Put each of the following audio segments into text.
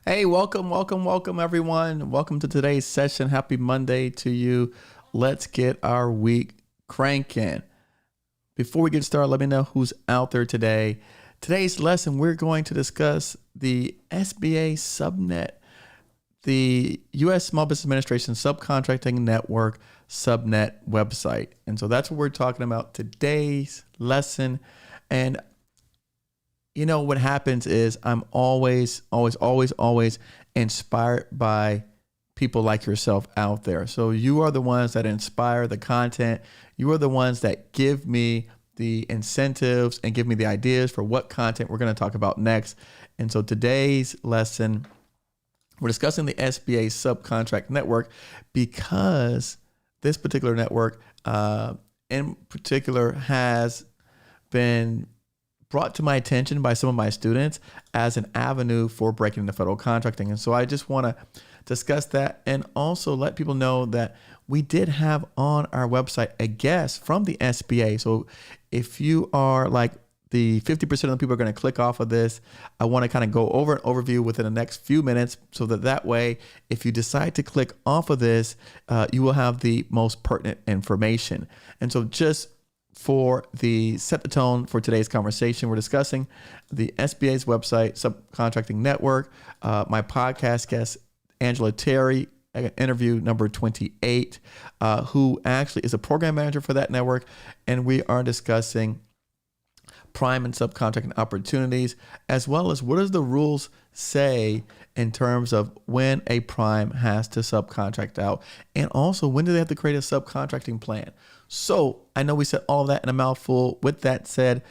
Hey, welcome, everyone. Welcome to today's session. Happy Monday to you. Let's get our week cranking. Before we get started, let me know who's out there today. Today's lesson, we're going to discuss the SBA SubNet, the U.S. Small Business Administration Subcontracting Network SubNet website. And so that's what we're talking about today's lesson. And you know, what happens is I'm always inspired by people like yourself out there. So you are the ones that inspire the content. You are the ones that give me the incentives and give me the ideas for what content we're going to talk about next. And so today's lesson, we're discussing the SBA Subcontract Network because this particular network in particular has been brought to my attention by some of my students as an avenue for breaking into federal contracting. And so I just want to discuss that and also let people know that we did have on our website a guest from the SBA. So if you are like the 50% of the people are going to click off of this, I want to kind of go over an overview within the next few minutes so that way, if you decide to click off of this, you will have the most pertinent information. And so just for the set the tone for today's conversation, we're discussing the SBA's website, Subcontracting Network, my podcast guest, Angela Terry, interview number 28, who actually is a program manager for that network. And we are discussing prime and subcontracting opportunities, as well as what does the rules say in terms of when a prime has to subcontract out, and also when do they have to create a subcontracting plan. So I know we said all of that in a mouthful. With that said,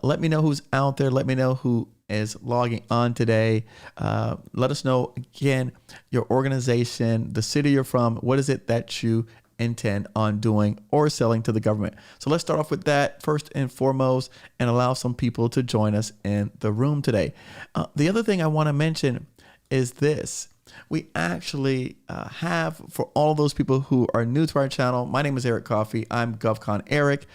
let me know who's out there. Let me know who is logging on today. Let us know, again, your organization, the city you're from. What is it that you intend on doing or selling to the government? So let's start off with that first and foremost and allow some people to join us in the room today. The other thing I want to mention is this. We actually have, for all those people who are new to our channel, my name is Eric Coffie. I'm GovCon Eric.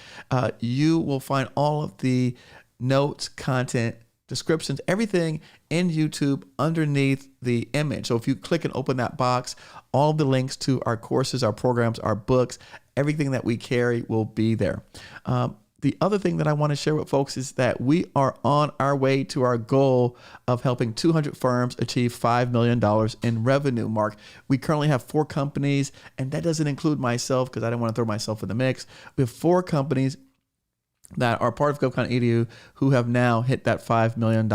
You will find all of the notes, content, descriptions, everything in YouTube underneath the image. So if you click and open that box, all the links to our courses, our programs, our books, everything that we carry will be there. The other thing that I want to share with folks is that we are on our way to our goal of helping 200 firms achieve $5 million in revenue mark. We currently have 4 companies, and that doesn't include myself because I don't want to throw myself in the mix. We have 4 companies that are part of GovCon EDU who have now hit that $5 million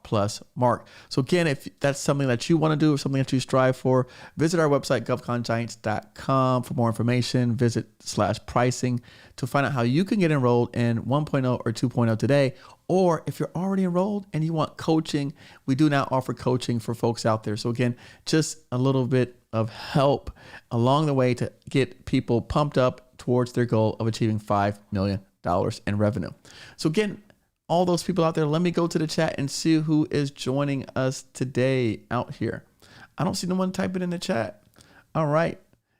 plus mark. So again, if that's something that you want to do or something that you strive for, visit our website, govcongiants.com for more information. Visit /pricing to find out how you can get enrolled in 1.0 or 2.0 today. Or if you're already enrolled and you want coaching, we do now offer coaching for folks out there. So again, just a little bit of help along the way to get people pumped up towards their goal of achieving $5 million in revenue. So again, all those people out there, let me go to the chat and see who is joining us today out here. I don't see no one typing in the chat. All right.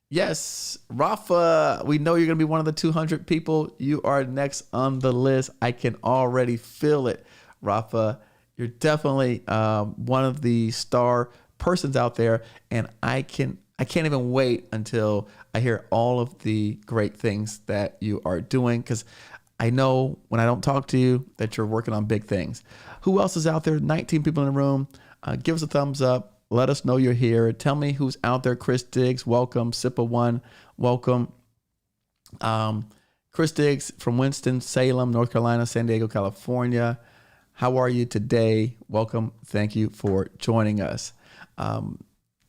Yes, Rafa, we know you're going to be one of the 200 people. You are next on the list. I can already feel it. Rafa, you're definitely one of the star persons out there, and I can't even wait until I hear all of the great things that you are doing, because I know when I don't talk to you that you're working on big things. Who else is out there? 19 people in the room. Give us a thumbs up. Let us know you're here. Tell me who's out there. Chris Diggs, welcome. Sippa1, welcome. Chris Diggs from Winston-Salem, North Carolina, San Diego, California. How are you today? Welcome. Thank you for joining us.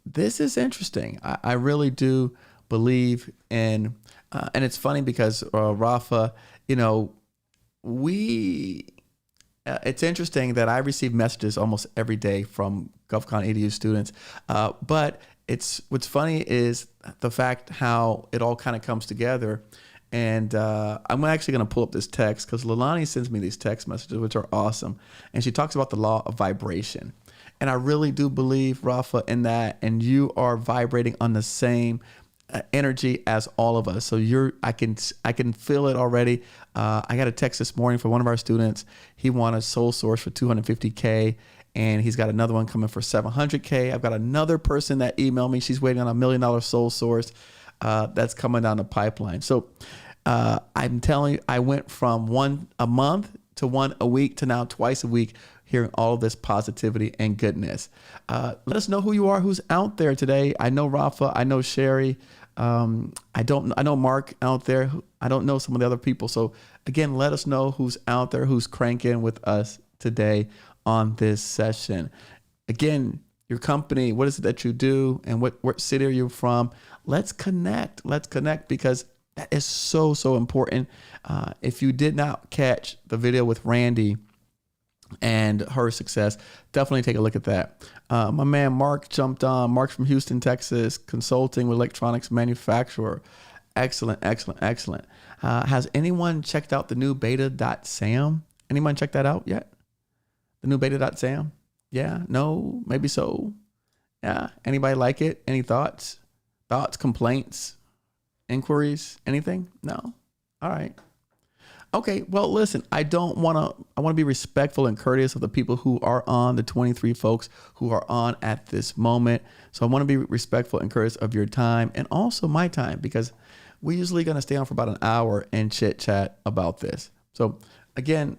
This is interesting. I really do believe in, and it's funny because Rafa, you know, it's interesting that I receive messages almost every day from GovCon EDU students. But what's funny is the fact how it all kind of comes together. And I'm actually going to pull up this text because Leilani sends me these text messages, which are awesome. And she talks about the law of vibration. And I really do believe, Rafa, in that. And you are vibrating on the same energy as all of us. So I can feel it already. I got a text this morning from one of our students. He wanted sole source for $250K, and he's got another one coming for $700K. I've got another person that emailed me. She's waiting on $1 million sole source that's coming down the pipeline. So I'm telling you, I went from one a month to one a week to now twice a week, hearing all of this positivity and goodness. Let us know who you are, who's out there today. I know Rafa, I know Sherry. I know Mark out there. I don't know some of the other people. So again, let us know who's out there, who's cranking with us today on this session. Again, your company, what is it that you do, and what city are you from? Let's connect. Because that is so, so important. If you did not catch the video with Randy and her success, definitely take a look at that. My man Mark jumped on. Mark's from Houston, Texas, consulting with electronics manufacturer. Excellent. Has anyone checked out the new beta.sam? Anyone check that out yet? The new beta.sam? Yeah, no, maybe so. Yeah, anybody like it? Any thoughts, complaints, inquiries, anything? No? All right. Okay, well, listen, I want to be respectful and courteous of the people who are on, the 23 folks who are on at this moment. So I want to be respectful and courteous of your time and also my time, because we're usually going to stay on for about an hour and chit chat about this. So again,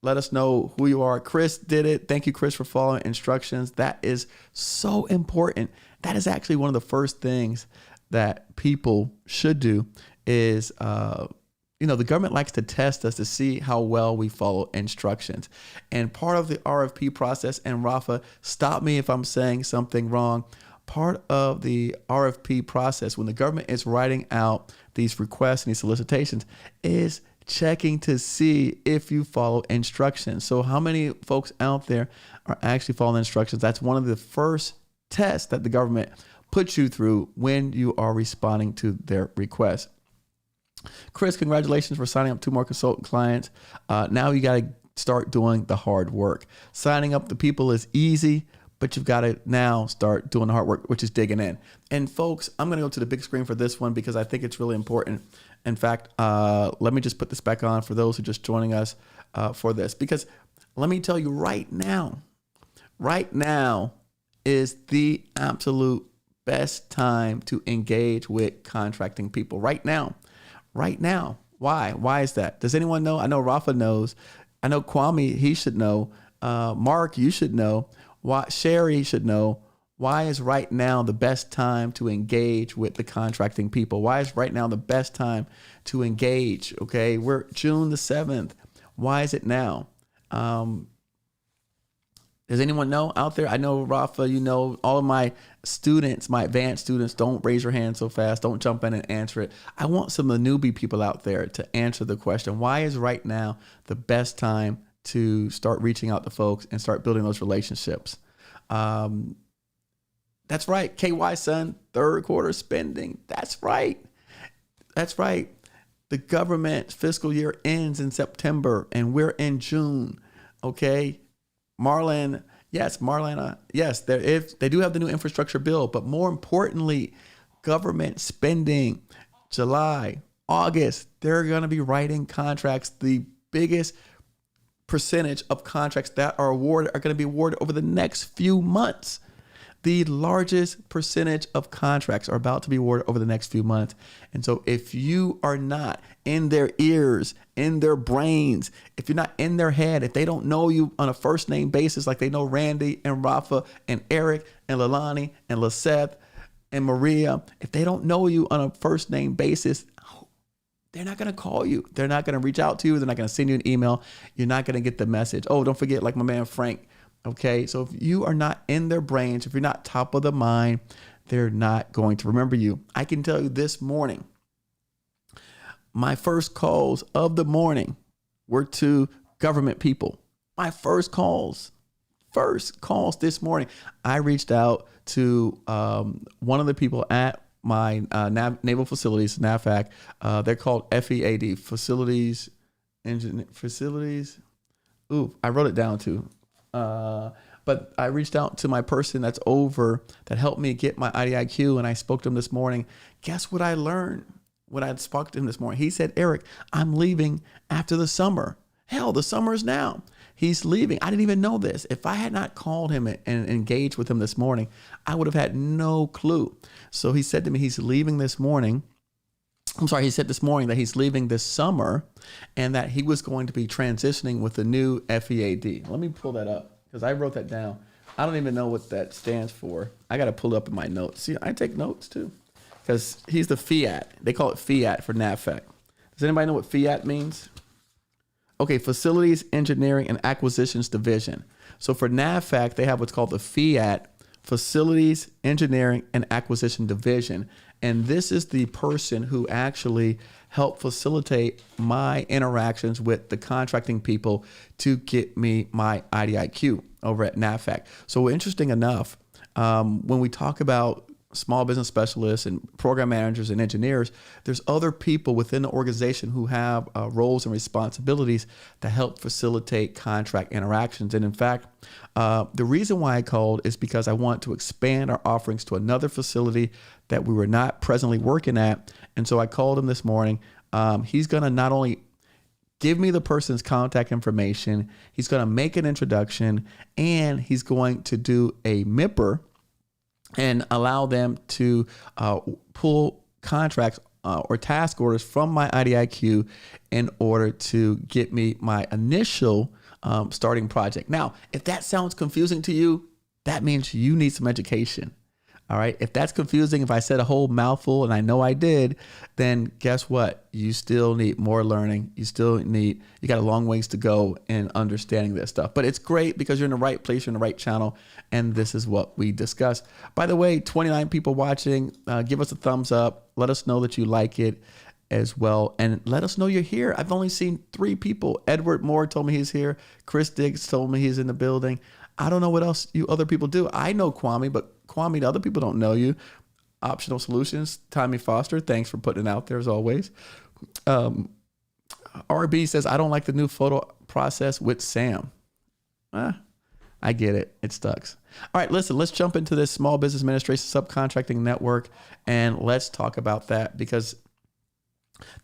let us know who you are. Chris did it. Thank you, Chris, for following instructions. That is so important. That is actually one of the first things that people should do is, the government likes to test us to see how well we follow instructions. And part of the RFP process, and Rafa, stop me if I'm saying something wrong, part of the RFP process when the government is writing out these requests and these solicitations is checking to see if you follow instructions. So how many folks out there are actually following instructions? That's one of the first tests that the government puts you through when you are responding to their request. Chris, congratulations for signing up 2 more consultant clients. Now you got to start doing the hard work. Signing up the people is easy, but you've got to now start doing the hard work, which is digging in. And folks, I'm going to go to the big screen for this one because I think it's really important. In fact, let me just put this back on for those who are just joining us for this, because let me tell you right now is the absolute best time to engage with contracting people right now. Why? Why is that? Does anyone know? I know Rafa knows. I know Kwame, he should know. Mark, you should know. Why? Sherry should know. Why is right now the best time to engage with the contracting people? Why is right now the best time to engage? Okay, we're June the 7th. Why is it now? Does anyone know out there? I know, Rafa, all of my students, my advanced students, don't raise your hand so fast. Don't jump in and answer it. I want some of the newbie people out there to answer the question. Why is right now the best time to start reaching out to folks and start building those relationships? That's right. KY, son, third quarter spending. That's right. The government fiscal year ends in September and we're in June. Okay. Marlon, yes, they do have the new infrastructure bill, but more importantly, government spending, July, August, they're going to be writing contracts. The biggest percentage of contracts that are awarded are going to be awarded over the next few months. The largest percentage of contracts are about to be awarded over the next few months. And so if you are not in their ears, in their brains, if you're not in their head, if they don't know you on a first name basis, like they know Randy and Rafa and Eric and Lalani and Liseth and Maria, if they don't know you on a first name basis, they're not going to call you. They're not going to reach out to you. They're not going to send you an email. You're not going to get the message. Oh, don't forget, like my man Frank. Okay, so if you are not in their brains, if you're not top of the mind, they're not going to remember you. I can tell you this morning, my first calls of the morning were to government people. My first calls this morning. I reached out to one of the people at my naval facilities, NAVFAC. They're called FEAD, Facilities. Ooh, I wrote it down too. But I reached out to my person that helped me get my IDIQ, and I spoke to him this morning. Guess what I learned when I spoke to him this morning? He said, Eric, I'm leaving after the summer. Hell, the summer is now. He's leaving. I didn't even know this. If I had not called him and engaged with him this morning, I would have had no clue. So he said to me, he's leaving this morning. He said this morning that he's leaving this summer and that he was going to be transitioning with the new FEAD. Let me pull that up because I wrote that down. I don't even know what that stands for. I got to pull it up in my notes. See, I take notes too because he's the FIAT. They call it FIAT for NAVFAC. Does anybody know what FIAT means? Okay, Facilities, Engineering, and Acquisitions Division. So for NAVFAC, they have what's called the FIAT, Facilities, Engineering, and Acquisition Division. And this is the person who actually helped facilitate my interactions with the contracting people to get me my IDIQ over at NAVFAC. So interesting enough, when we talk about small business specialists and program managers and engineers, there's other people within the organization who have roles and responsibilities to help facilitate contract interactions. And in fact, the reason why I called is because I want to expand our offerings to another facility that we were not presently working at. And so I called him this morning. He's going to not only give me the person's contact information, he's going to make an introduction, and he's going to do a MIPR and allow them to pull contracts or task orders from my IDIQ in order to get me my initial starting project. Now, if that sounds confusing to you, that means you need some education. All right. If that's confusing, if I said a whole mouthful, and I know I did, then guess what? You still need more learning. You got a long ways to go in understanding this stuff. But it's great because you're in the right place, you're in the right channel, and this is what we discuss. By the way, 29 people watching, give us a thumbs up. Let us know that you like it as well. And let us know you're here. I've only seen 3 people. Edward Moore told me he's here. Chris Diggs told me he's in the building. I don't know what else you other people do. I know Kwame, but Kwame, the other people don't know you. Optional Solutions, Tommy Foster, thanks for putting it out there as always. RB says, I don't like the new photo process with Sam. I get it. It sucks. All right, listen, let's jump into this Small Business Administration Subcontracting Network, and let's talk about that because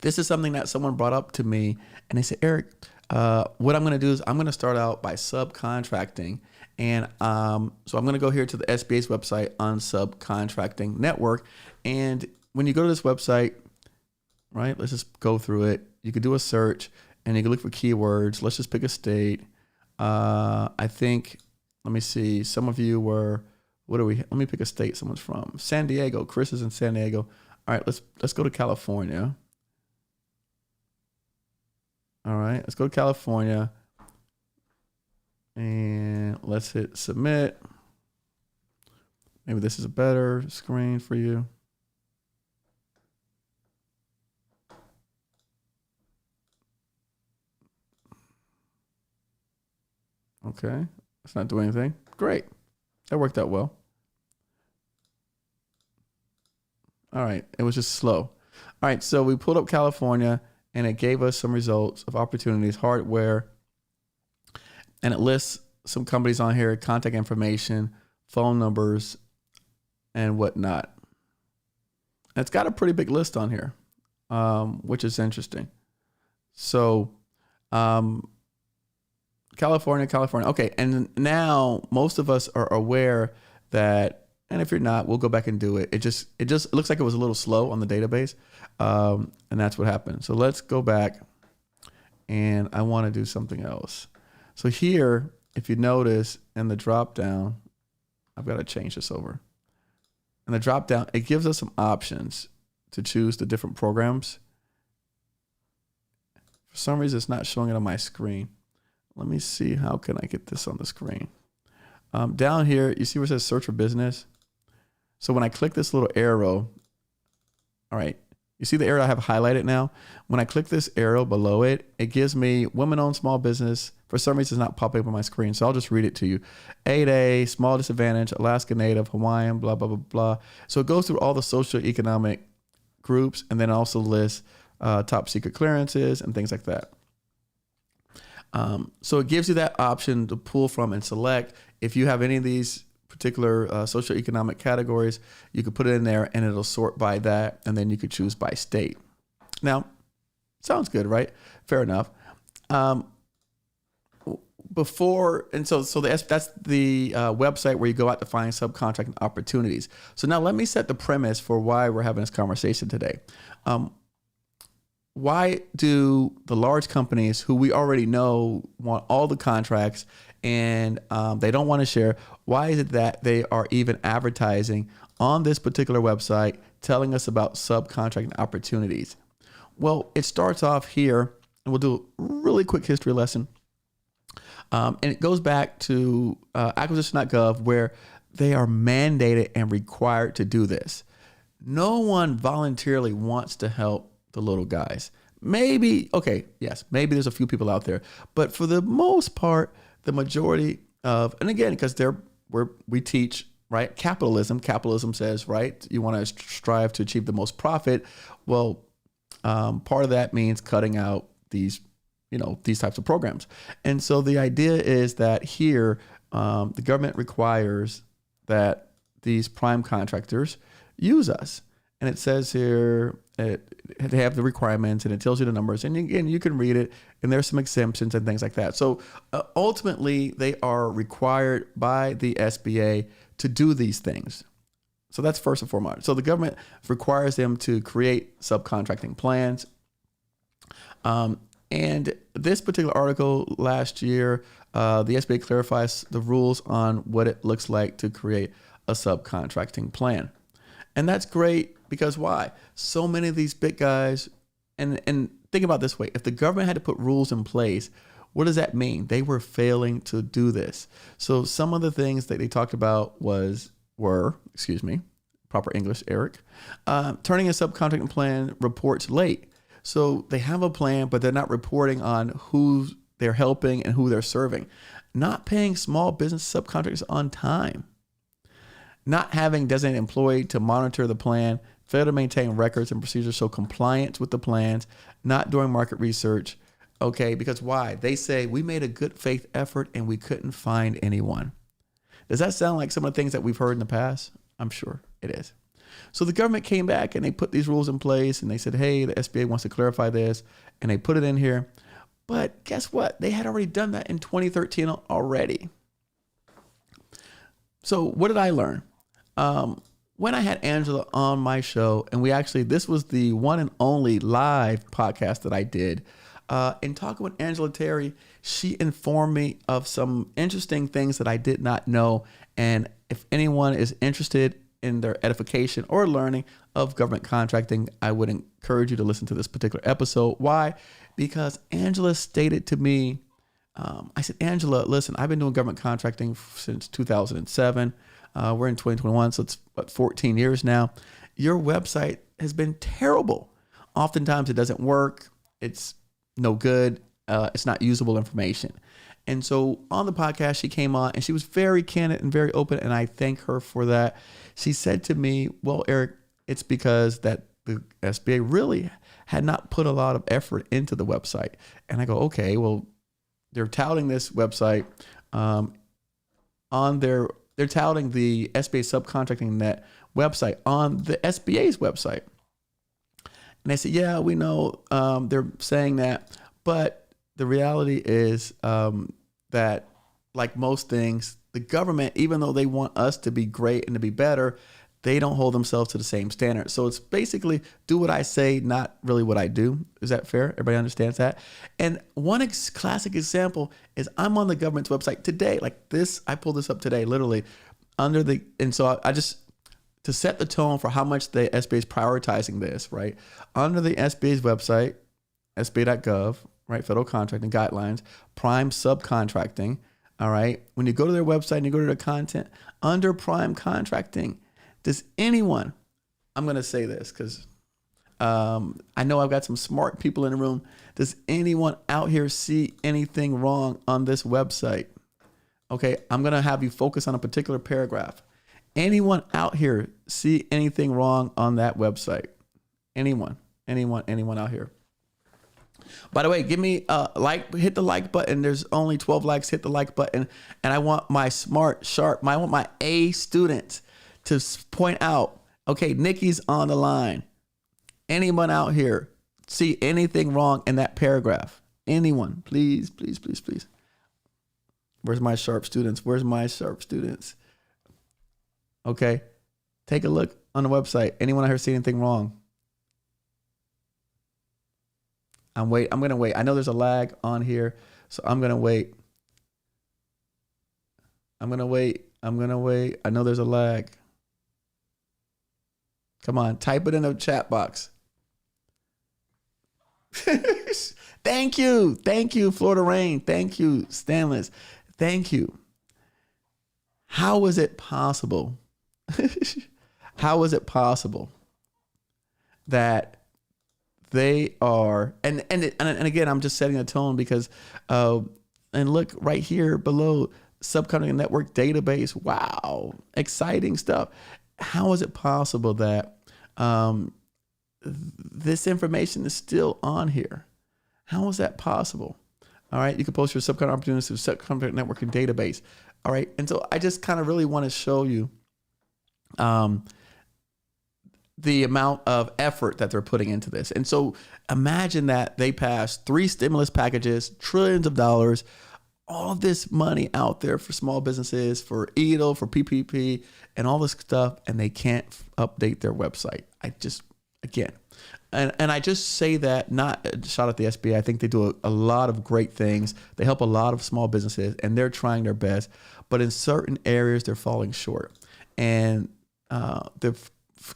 this is something that someone brought up to me, and they said, Eric, what I'm going to do is I'm going to start out by subcontracting. And so I'm going to go here to the SBA's website on Subcontracting Network. And when you go to this website, right, let's just go through it. You could do a search and you can look for keywords. Let's just pick a state. I think, let me see. Some of you were, let me pick a state someone's from. San Diego. Chris is in San Diego. All right, let's go to California. All right, let's go to California. And let's hit submit. Maybe this is a better screen for you. Okay, it's not doing anything. Great, that worked out well. All right, it was just slow. All right, so we pulled up California and it gave us some results of opportunities, hardware, and it lists some companies on here, contact information, phone numbers, and whatnot. And it's got a pretty big list on here, which is interesting. So, California. Okay, and now most of us are aware that, and if you're not, we'll go back and do it. It just looks like it was a little slow on the database, and that's what happened. So let's go back, and I want to do something else. So here, if you notice in the drop down, I've got to change this over. In the drop down, it gives us some options to choose the different programs. For some reason, it's not showing it on my screen. Let me see, how can I get this on the screen? Down here, you see where it says search for business? So when I click this little arrow, all right, you see the arrow I have highlighted now? When I click this arrow below it, it gives me women-owned small business. For some reason, it's not popping up on my screen, so I'll just read it to you. 8A, small disadvantage, Alaska Native, Hawaiian, blah, blah, blah, blah. So it goes through all the socioeconomic groups and then also lists top secret clearances and things like that. So it gives you that option to pull from and select. If you have any of these particular socioeconomic categories, you could put it in there and it'll sort by that. And then you could choose by state. Now, sounds good, right? Fair enough. That's the website where you go out to find subcontracting opportunities. So now let me set the premise for why we're having this conversation today. Why do the large companies who we already know want all the contracts and they don't want to share? Why is it that they are even advertising on this particular website telling us about subcontracting opportunities? Well, it starts off here, and we'll do a really quick history lesson. And it goes back to acquisition.gov, where they are mandated and required to do this. No one voluntarily wants to help the little guys. Maybe there's a few people out there, but for the most part, the majority of, and again, because we teach, right, capitalism. Capitalism says, right, you want to strive to achieve the most profit. Well, part of that means cutting out these types of programs. And so the idea is that here, the government requires that these prime contractors use us. And it says here, they have the requirements and it tells you the numbers. And again, you can read it, and there's some exemptions and things like that. So ultimately, they are required by the SBA to do these things. So that's first and foremost. So the government requires them to create subcontracting plans. And this particular article last year, the SBA clarifies the rules on what it looks like to create a subcontracting plan. And that's great because why? So many of these big guys, and think about it this way, if the government had to put rules in place, what does that mean? They were failing to do this. So some of the things that they talked about were, proper English, Eric, turning a subcontracting plan reports late. So they have a plan, but they're not reporting on who they're helping and who they're serving. Not paying small business subcontractors on time. Not having designated employee to monitor the plan. Fail to maintain records and procedures so compliance with the plans. Not doing market research. Okay, because why? They say we made a good faith effort and we couldn't find anyone. Does that sound like some of the things that we've heard in the past? I'm sure it is. So the government came back and they put these rules in place and they said, hey, the SBA wants to clarify this, and they put it in here. But guess what? They had already done that in 2013 already. So what did I learn? When I had Angela on my show, and this was the one and only live podcast that I did, in talking with Angela Terry, she informed me of some interesting things that I did not know. And if anyone is interested in their edification or learning of government contracting, I would encourage you to listen to this particular episode. Why? Because Angela stated to me, I said, Angela, listen, I've been doing government contracting since 2007. We're in 2021, so it's 14 years now. Your website has been terrible. Oftentimes it doesn't work. It's no good. It's not usable information. And so on the podcast, she came on and she was very candid and very open, and I thank her for that. She said to me, well, Eric, it's because that the SBA really had not put a lot of effort into the website. And I go, okay, well, they're touting this website they're touting the SBA Subcontracting Net website on the SBA's website. And I said, yeah, we know they're saying that, but the reality is that, like most things, the government, even though they want us to be great and to be better, they don't hold themselves to the same standard. So it's basically do what I say, not really what I do. Is that fair? Everybody understands that? And one classic example is I'm on the government's website today, like this. I pulled this up today, literally I just, to set the tone for how much the SBA is prioritizing this, right? Under the SBA's website, SBA.gov, right? Federal contracting guidelines, prime subcontracting. All right. When you go to their website and you go to their content under prime contracting, does anyone, I'm going to say this because I know I've got some smart people in the room. Does anyone out here see anything wrong on this website? Okay. I'm going to have you focus on a particular paragraph. Anyone out here see anything wrong on that website? Anyone out here? By the way, give me a like, hit the like button. There's only 12 likes. Hit the like button. And I want my smart, sharp, I want my A students to point out, okay, Nikki's on the line. Anyone out here see anything wrong in that paragraph? Anyone? Please, please, please, please. Where's my sharp students? Where's my sharp students? Okay. Take a look on the website. Anyone out here see anything wrong? I'm going to wait. I know there's a lag on here, so I'm going to wait. I know there's a lag. Come on, type it in the chat box. Thank you. Thank you, Florida Rain. Thank you, Stanless. Thank you. How is it possible? How is it possible that they are, and again, I'm just setting a tone because, and look right here below, Subcontracting Network Database. Wow, exciting stuff. How is it possible that this information is still on here? How is that possible? All right, you can post your subcontract opportunities to Subcontracting Networking Database. All right, and so I just kind of really want to show you the amount of effort that they're putting into this. And so imagine that they passed 3 stimulus packages, trillions of dollars, all of this money out there for small businesses, for EDL, for PPP, and all this stuff, and they can't update their website. And I just say that, not a shot at the SBA. I think they do a lot of great things. They help a lot of small businesses, and they're trying their best. But in certain areas, they're falling short. And the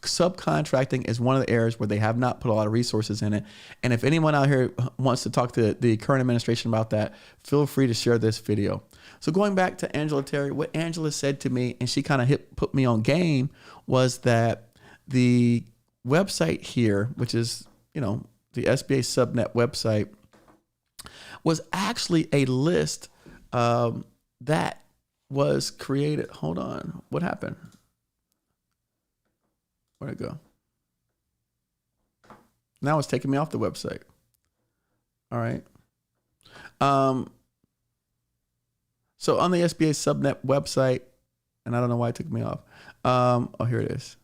subcontracting is one of the areas where they have not put a lot of resources in it. And if anyone out here wants to talk to the current administration about that, feel free to share this video. So going back to Angela Terry, what Angela said to me, and she kind of put me on game, was that the website here, which is, the SBA SubNet website, was actually a list that was created. Hold on. What happened? Where'd it go? Now it's taking me off the website. All right. So on the SBA SubNet website, and I don't know why it took me off. Oh, here it is.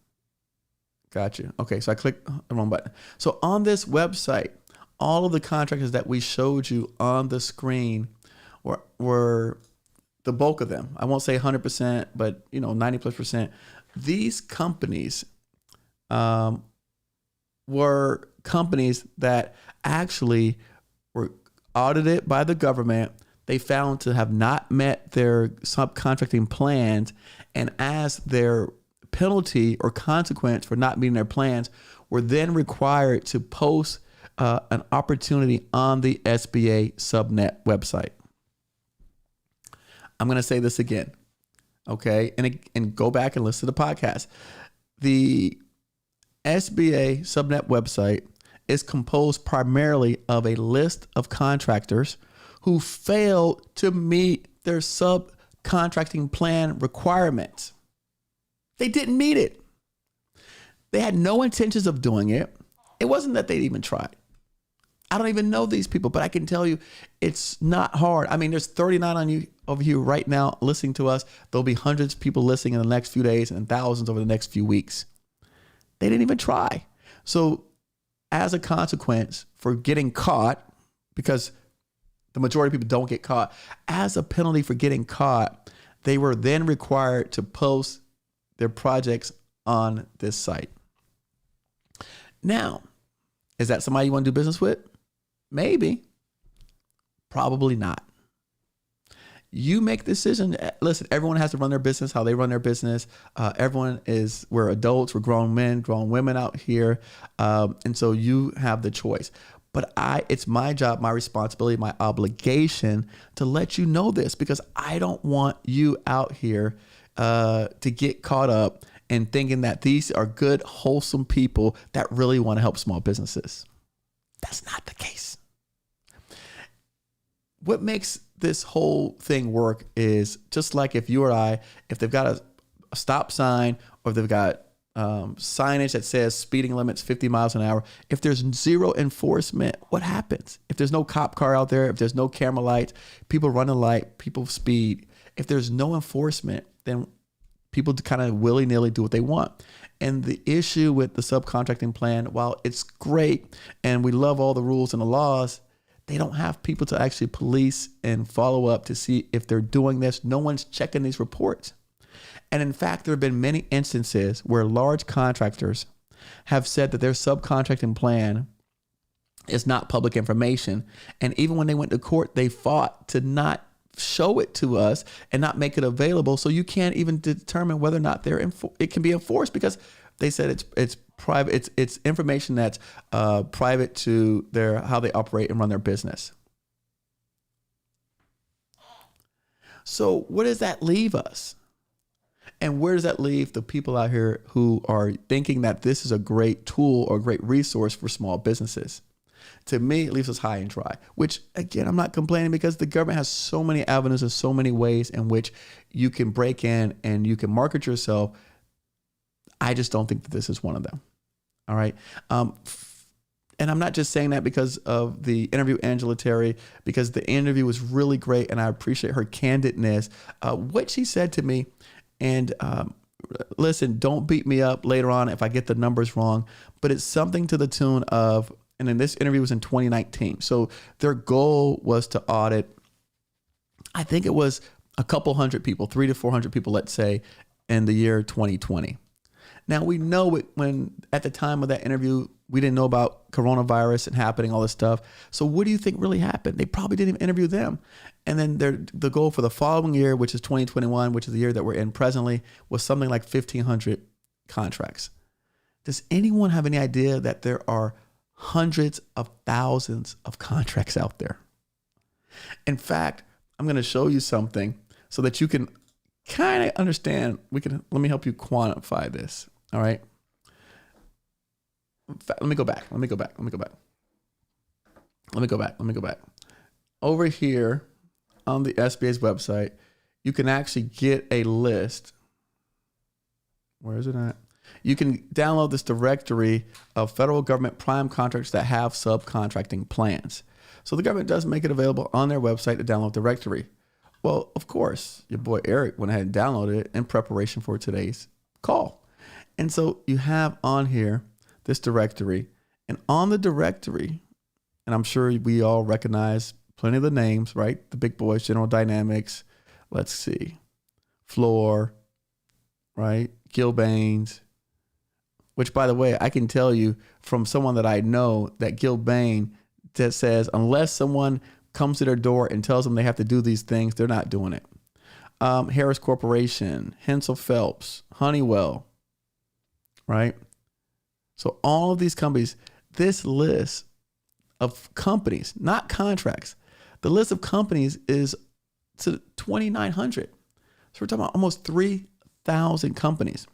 Gotcha. Okay, so I clicked the wrong button. So on this website, all of the contractors that we showed you on the screen were the bulk of them. I won't say 100%, but 90+%. These companies were companies that actually were audited by the government. They found to have not met their subcontracting plans, and as their penalty or consequence for not meeting their plans, were then required to post an opportunity on the SBA SubNet website. I'm going to say this again, okay? And go back and listen to the podcast. The SBA SubNet website is composed primarily of a list of contractors who failed to meet their subcontracting plan requirements. They didn't meet it. They had no intentions of doing it. It wasn't that they'd even tried. I don't even know these people, but I can tell you it's not hard. I mean, there's 39 of you right now listening to us. There'll be hundreds of people listening in the next few days and thousands over the next few weeks. They didn't even try. So as a consequence for getting caught, because the majority of people don't get caught, as a penalty for getting caught, they were then required to post their projects on this site. Now, is that somebody you want to do business with? Maybe. Probably not. You make the decision. Listen, everyone has to run their business how they run their business. We're adults, we're grown men, grown women out here. And so you have the choice. But it's my job, my responsibility, my obligation to let you know this, because I don't want you out here to get caught up in thinking that these are good, wholesome people that really want to help small businesses. That's not the case. What makes this whole thing work is just like if you or I, if they've got a stop sign or if they've got signage that says speeding limits 50 miles an hour. If there's zero enforcement, what happens? If there's no cop car out there, if there's no camera lights, people run a light, people speed. If there's no enforcement, then people kind of willy-nilly do what they want. And the issue with the subcontracting plan, while it's great and we love all the rules and the laws, they don't have people to actually police and follow up to see if they're doing this. No one's checking these reports. And in fact, there have been many instances where large contractors have said that their subcontracting plan is not public information. And even when they went to court, they fought to not show it to us and not make it available. So you can't even determine whether or not it can be enforced, because they said it's private. It's information that's private to how they operate and run their business. So where does that leave us? And where does that leave the people out here who are thinking that this is a great tool or a great resource for small businesses? To me, it leaves us high and dry, which, again, I'm not complaining, because the government has so many avenues and so many ways in which you can break in and you can market yourself. I just don't think that this is one of them. All right. And I'm not just saying that because of the interview, Angela Terry, because the interview was really great and I appreciate her candidness. What she said to me, and listen, don't beat me up later on if I get the numbers wrong, but it's something to the tune of, and then this interview was in 2019. So their goal was to audit, I think it was a couple hundred people, 300 to 400 people, let's say, in the year 2020. Now, we know it when at the time of that interview, we didn't know about coronavirus and happening, all this stuff. So what do you think really happened? They probably didn't even interview them. And then the goal for the following year, which is 2021, which is the year that we're in presently, was something like 1,500 contracts. Does anyone have any idea that there are hundreds of thousands of contracts out there? In fact, I'm going to show you something so that you can kind of understand. Let me help you quantify this. All right. In fact, let me go back. Over here on the SBA's website, you can actually get a list. Where is it at? You can download this directory of federal government prime contractors that have subcontracting plans. So the government does make it available on their website to download the directory. Well, of course, your boy Eric went ahead and downloaded it in preparation for today's call. And so you have on here this directory, and on the directory, and I'm sure we all recognize plenty of the names, right? The big boys, General Dynamics, let's see, Floor, right? Gilbane's, which, by the way, I can tell you from someone that I know that Gilbane that says unless someone comes to their door and tells them they have to do these things, they're not doing it. Harris Corporation, Hensel Phelps, Honeywell, right? So all of these companies, this list of companies, not contracts, the list of companies is to 2,900. So we're talking about almost 3,000 companies.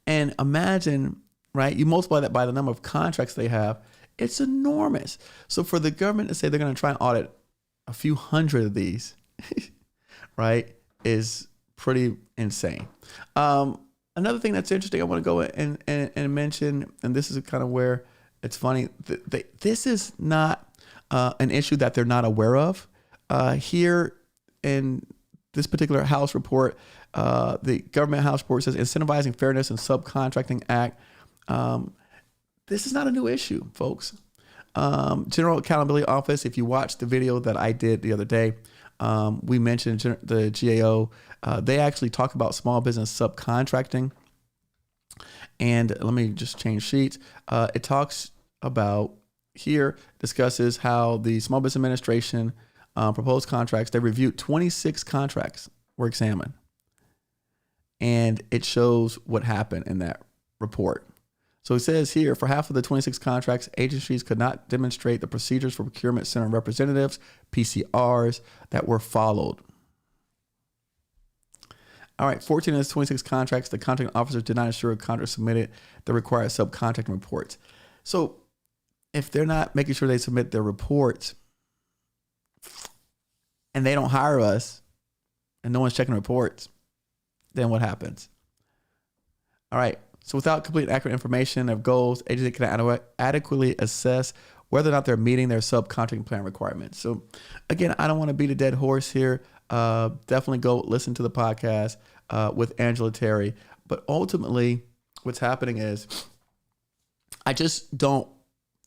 And imagine, right, you multiply that by the number of contracts they have, it's enormous. So for the government to say they're going to try and audit a few hundred of these, right, is pretty insane. Another thing that's interesting I want to go and mention, and this is kind of where it's funny, this is not an issue that they're not aware of. Here in this particular House report, the government House report says incentivizing fairness and subcontracting act. This is not a new issue, folks. General Accountability Office, if you watch the video that I did the other day, we mentioned the GAO. They actually talk about small business subcontracting. And let me just change sheets. It talks about here, discusses how the Small Business Administration proposed contracts. They reviewed 26 contracts were examined. And it shows what happened in that report. So it says here, for half of the 26 contracts, agencies could not demonstrate the procedures for procurement center representatives, PCRs, that were followed. All right, 14 of those 26 contracts, the contracting officers did not ensure contractors submitted the required subcontracting reports. So if they're not making sure they submit their reports and they don't hire us and no one's checking reports, then what happens? All right. So without complete and accurate information of goals, agency can adequately assess whether or not they're meeting their subcontracting plan requirements. So again, I don't want to beat a dead horse here. Definitely go listen to the podcast with Angela Terry. But ultimately, what's happening is I just don't.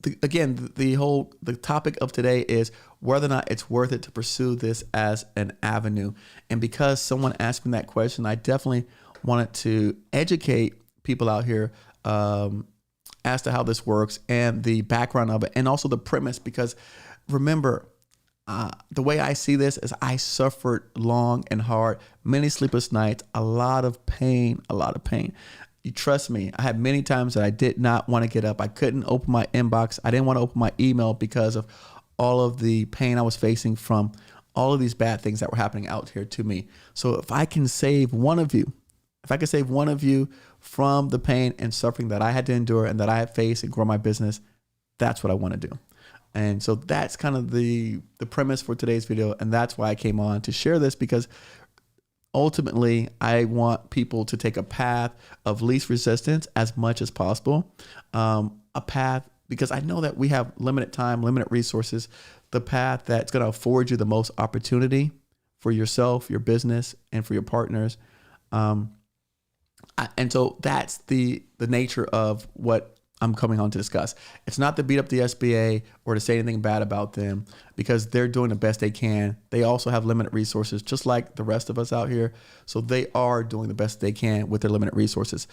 The topic of today is whether or not it's worth it to pursue this as an avenue. And because someone asked me that question, I definitely wanted to educate people out here as to how this works and the background of it, and also the premise. Because remember, the way I see this is I suffered long and hard, many sleepless nights, a lot of pain. You trust me, I had many times that I did not want to get up. I couldn't open my inbox. I didn't want to open my email because of all of the pain I was facing from all of these bad things that were happening out here to me. So if I can save one of you, from the pain and suffering that I had to endure and that I had faced and grow my business, that's what I want to do. And so that's kind of the premise for today's video. And that's why I came on to share this, because ultimately I want people to take a path of least resistance as much as possible. A path, because I know that we have limited time, limited resources, the path that's going to afford you the most opportunity for yourself, your business, and for your partners. And so that's the nature of what I'm coming on to discuss. It's not to beat up the SBA or to say anything bad about them, because they're doing the best they can. They also have limited resources, just like the rest of us out here. So they are doing the best they can with their limited resources.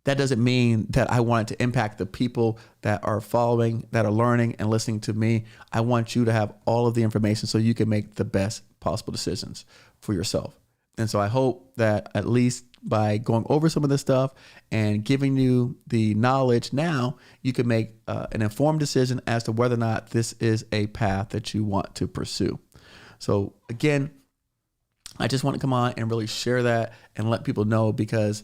That doesn't mean that I want it to impact the people that are following, that are learning and listening to me. I want you to have all of the information so you can make the best possible decisions for yourself. And so I hope that at least by going over some of this stuff and giving you the knowledge now, you can make an informed decision as to whether or not this is a path that you want to pursue. So again, I just want to come on and really share that and let people know, because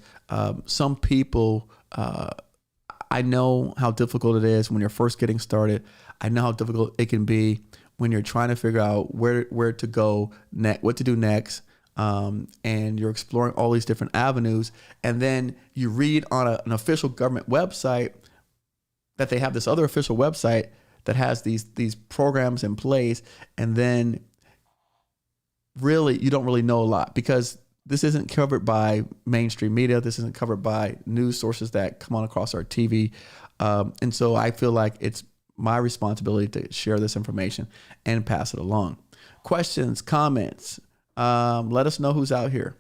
some people, I know how difficult it is when you're first getting started. I know how difficult it can be when you're trying to figure out where to go next, what to do next. And you're exploring all these different avenues, and then you read on an official government website that they have this other official website that has these programs in place, and then really you don't really know a lot, because this isn't covered by mainstream media. This isn't covered by news sources that come on across our TV. And so I feel like it's my responsibility to share this information and pass it along. Questions, comments, let us know who's out here.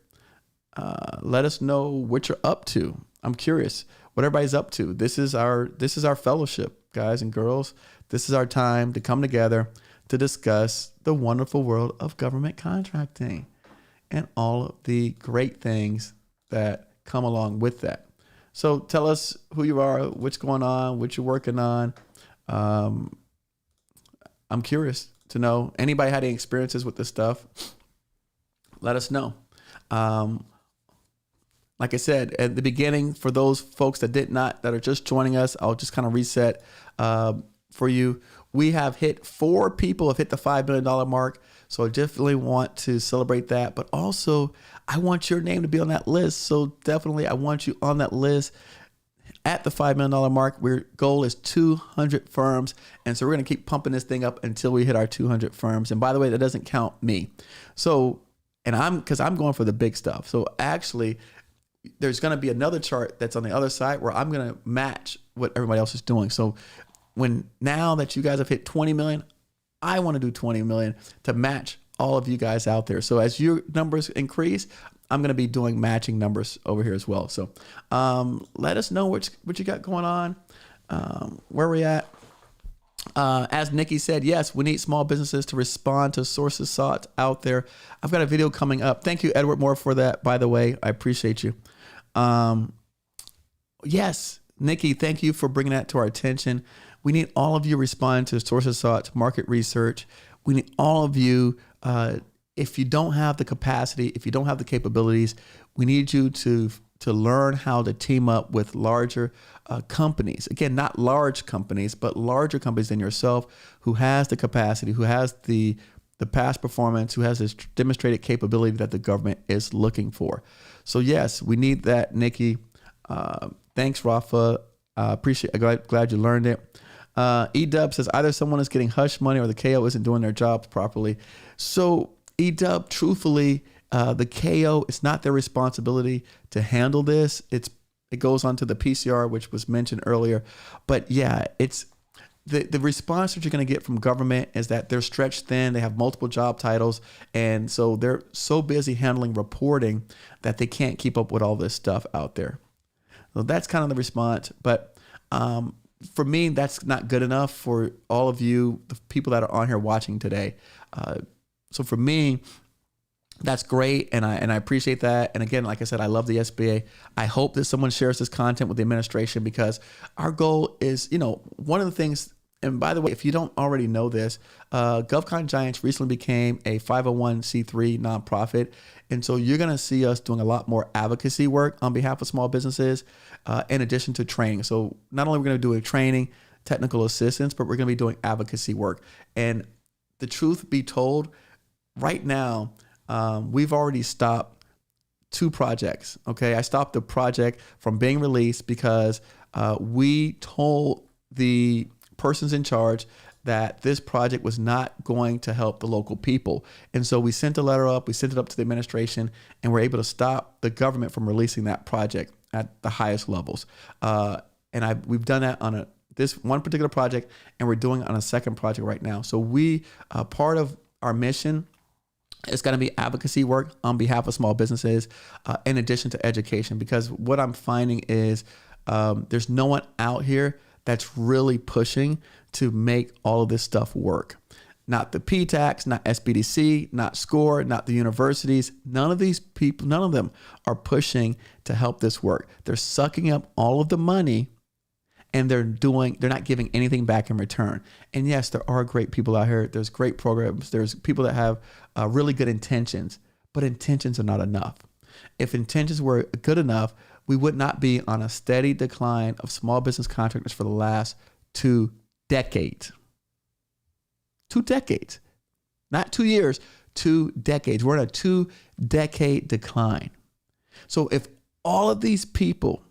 Let us know what you're up to. I'm curious what everybody's up to. This is our fellowship, guys and girls. This is our time to come together to discuss the wonderful world of government contracting and all of the great things that come along with that. So tell us who you are, what's going on, what you're working on. I'm curious to know. Anybody had any experiences with this stuff? Let us know. Like I said at the beginning, for those folks that are just joining us, I'll just kind of reset for you. We have hit 4 people have hit the $5 million mark. So I definitely want to celebrate that. But also, I want your name to be on that list. So definitely, I want you on that list at the $5 million mark. Our goal is 200 firms. And so we're going to keep pumping this thing up until we hit our 200 firms. And by the way, that doesn't count me. So, because I'm going for the big stuff. So actually, there's going to be another chart that's on the other side where I'm going to match what everybody else is doing. So now that you guys have hit 20 million, I want to do 20 million to match all of you guys out there. So as your numbers increase, I'm going to be doing matching numbers over here as well. So let us know what you got going on, where we're at. As Nikki said, yes, we need small businesses to respond to sources sought out there. I've got a video coming up. Thank you, Edward Moore, for that, by the way. I appreciate you. Yes, Nikki, thank you for bringing that to our attention. We need all of you respond to sources sought, market research. We need all of you. If you don't have the capacity, if you don't have the capabilities, we need you to learn how to team up with larger companies. Again, not large companies, but larger companies than yourself, who has the capacity, who has the past performance, who has this demonstrated capability that the government is looking for. So yes, we need that, Nikki. Thanks, Rafa. Glad you learned it. Edub says either someone is getting hush money or the KO isn't doing their jobs properly. So Edub, truthfully, the KO, it's not their responsibility to handle this. It goes on to the PCR, which was mentioned earlier. But yeah, it's the response that you're going to get from government is that they're stretched thin. They have multiple job titles. And so they're so busy handling reporting that they can't keep up with all this stuff out there. So that's kind of the response. But for me, that's not good enough for all of you, the people that are on here watching today. So for me, that's great, and I appreciate that. And again, like I said, I love the SBA. I hope that someone shares this content with the administration, because our goal is, one of the things. And by the way, if you don't already know this, GovCon Giants recently became a 501c3 nonprofit, and so you're going to see us doing a lot more advocacy work on behalf of small businesses, in addition to training. So not only are we going to do a training, technical assistance, but we're going to be doing advocacy work. And the truth be told, right now, we've already stopped 2 projects. Okay, I stopped the project from being released because we told the persons in charge that this project was not going to help the local people. And so we sent a letter up, we sent it up to the administration, and we're able to stop the government from releasing that project at the highest levels. We've done that on this one particular project, and we're doing it on a second project right now. So part of our mission, it's going to be advocacy work on behalf of small businesses, in addition to education, because what I'm finding is there's no one out here that's really pushing to make all of this stuff work. Not the PTACs, not SBDC, not SCORE, not the universities. None of these people, none of them are pushing to help this work. They're sucking up all of the money, and they're not giving anything back in return. And yes, there are great people out here. There's great programs. There's people that have really good intentions, but intentions are not enough. If intentions were good enough, we would not be on a steady decline of small business contractors for the last 2 decades. 2 decades, not 2 years, 2 decades. We're in a 2-decade decline. So if all of these people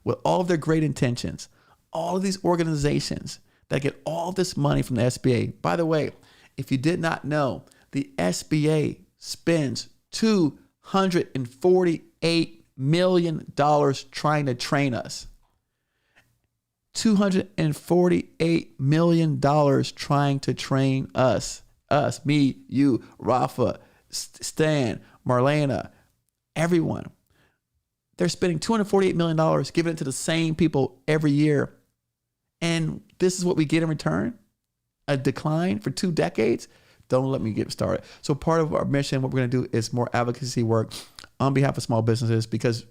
with all of their great intentions, all of these organizations that get all this money from the SBA. By the way, if you did not know, the SBA spends $248 million trying to train us. $248 million trying to train us, me, you, Rafa, Stan, Marlena, everyone. They're spending $248 million, giving it to the same people every year. And this is what we get in return? A decline for 2 decades? Don't let me get started. So part of our mission, what we're going to do is more advocacy work on behalf of small businesses, because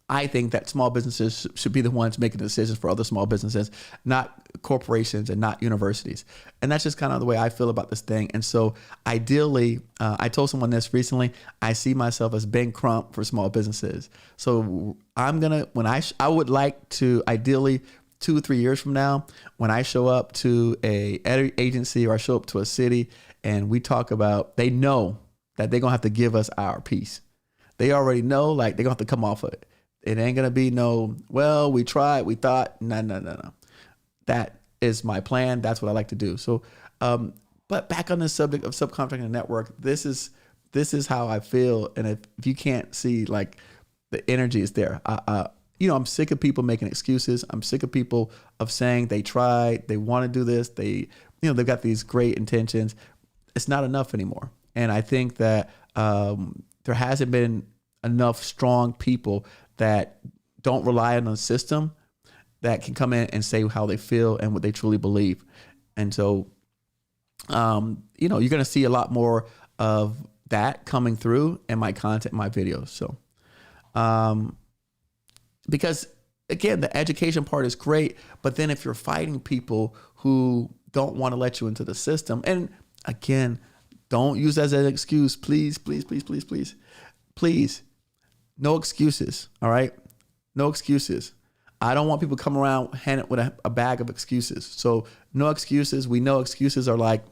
I think that small businesses should be the ones making decisions for other small businesses, not corporations and not universities. And that's just kind of the way I feel about this thing. And so ideally, I told someone this recently, I see myself as Ben Crump for small businesses. So I'm going to, I would like to ideally 2 or 3 years from now, when I show up to a agency or I show up to a city and we talk about, they know that they're going to have to give us our piece. They already know, like, they're going to have to come off of it. It ain't going to be no, well, we tried, we thought, no. That is my plan. That's what I like to do. So, but back on the subject of subcontracting network, this is how I feel. And if you can't see, like, the energy is there. I'm sick of people making excuses. I'm sick of people of saying they tried, they want to do this. They've got these great intentions. It's not enough anymore. And I think that there hasn't been enough strong people that don't rely on the system that can come in and say how they feel and what they truly believe. And so, you're going to see a lot more of that coming through in my content, my videos. So, because again, the education part is great, but then if you're fighting people who don't want to let you into the system, and again, don't use that as an excuse, please. No excuses, all right? No excuses. I don't want people to come around handed with a bag of excuses. So no excuses. We know excuses are like,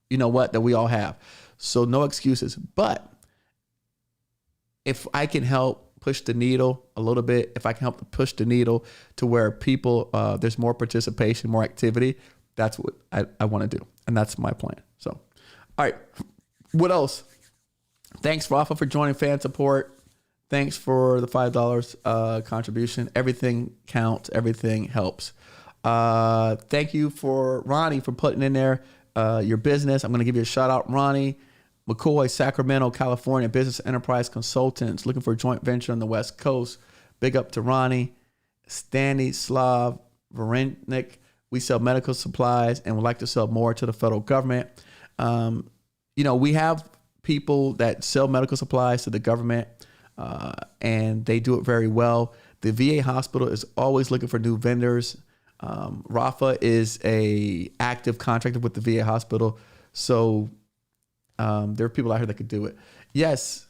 that we all have. So no excuses. But if I can help push the needle a little bit, if I can help to push the needle to where people, there's more participation, more activity, that's what I want to do. And that's my plan. So, all right. What else? Thanks, Rafa, for joining fan support. Thanks for the $5 contribution. Everything counts. Everything helps. Thank you for Ronnie for putting in there your business. I'm going to give you a shout out, Ronnie McCoy, Sacramento, California, business enterprise consultants looking for a joint venture on the West Coast. Big up to Ronnie. Stanislav Varenik. We sell medical supplies and would like to sell more to the federal government. We have people that sell medical supplies to the government, and they do it very well. The VA hospital is always looking for new vendors. Rafa is a active contractor with the VA hospital. So there are people out here that could do it. Yes.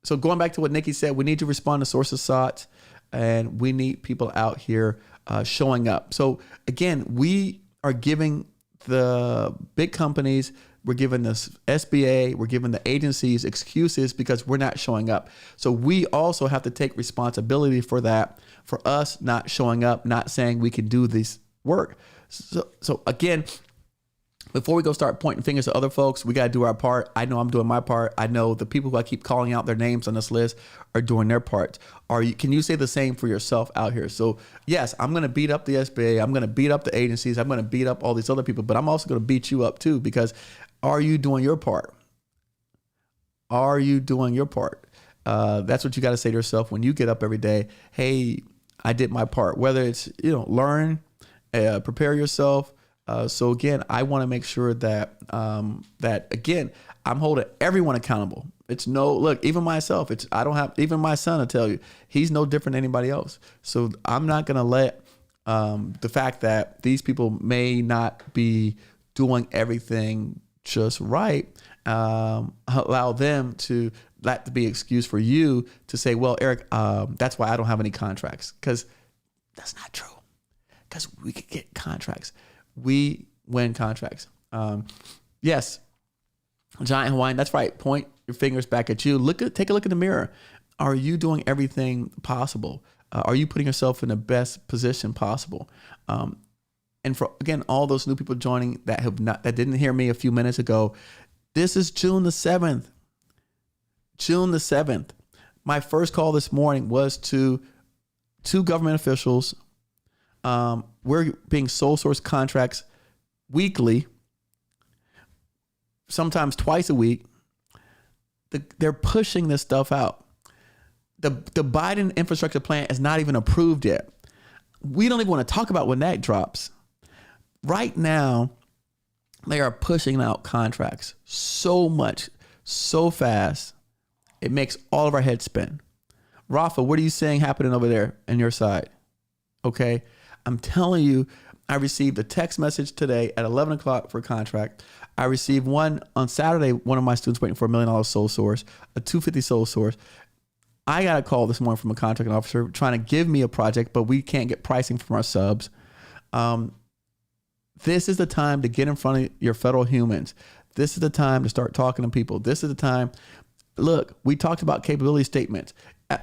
So going back to what Nikki said, we need to respond to sources sought, and we need people out here showing up. So again, we are giving the big companies, we're giving the SBA, we're giving the agencies excuses because we're not showing up. So we also have to take responsibility for that, for us not showing up, not saying we can do this work. So again, before we go start pointing fingers at other folks, we got to do our part. I know I'm doing my part. I know the people who I keep calling out their names on this list are doing their part. Can you say the same for yourself out here? So yes, I'm going to beat up the SBA. I'm going to beat up the agencies. I'm going to beat up all these other people, but I'm also going to beat you up too, because are you doing your part? Are you doing your part? That's what you got to say to yourself when you get up every day. Hey, I did my part. Whether it's, learn, prepare yourself. So again, I want to make sure that again, I'm holding everyone accountable. It's look, even myself, even my son will tell you, he's no different than anybody else. So I'm not going to let the fact that these people may not be doing everything just right, allow them to let to be excuse for you to say, well, Eric, that's why I don't have any contracts, because that's not true. Because we could get contracts. We win contracts. Yes, Giant Hawaiian. That's right. Point your fingers back at you. Take a look in the mirror. Are you doing everything possible? Are you putting yourself in the best position possible? And for again, all those new people joining that didn't hear me a few minutes ago, this is June the 7th. June the 7th. My first call this morning was to two government officials. We're being sole source contracts weekly, sometimes twice a week. They're pushing this stuff out. The Biden infrastructure plan is not even approved yet. We don't even want to talk about when that drops. Right now, they are pushing out contracts so much, so fast, it makes all of our heads spin. Rafa, what are you saying happening over there on your side? Okay. I'm telling you, I received a text message today at 11 o'clock for a contract. I received one on Saturday, one of my students waiting for $1 million sole source, a $250 sole source. I got a call this morning from a contracting officer trying to give me a project, but we can't get pricing from our subs. This is the time to get in front of your federal humans. This is the time to start talking to people. This is the time. Look, we talked about capability statements.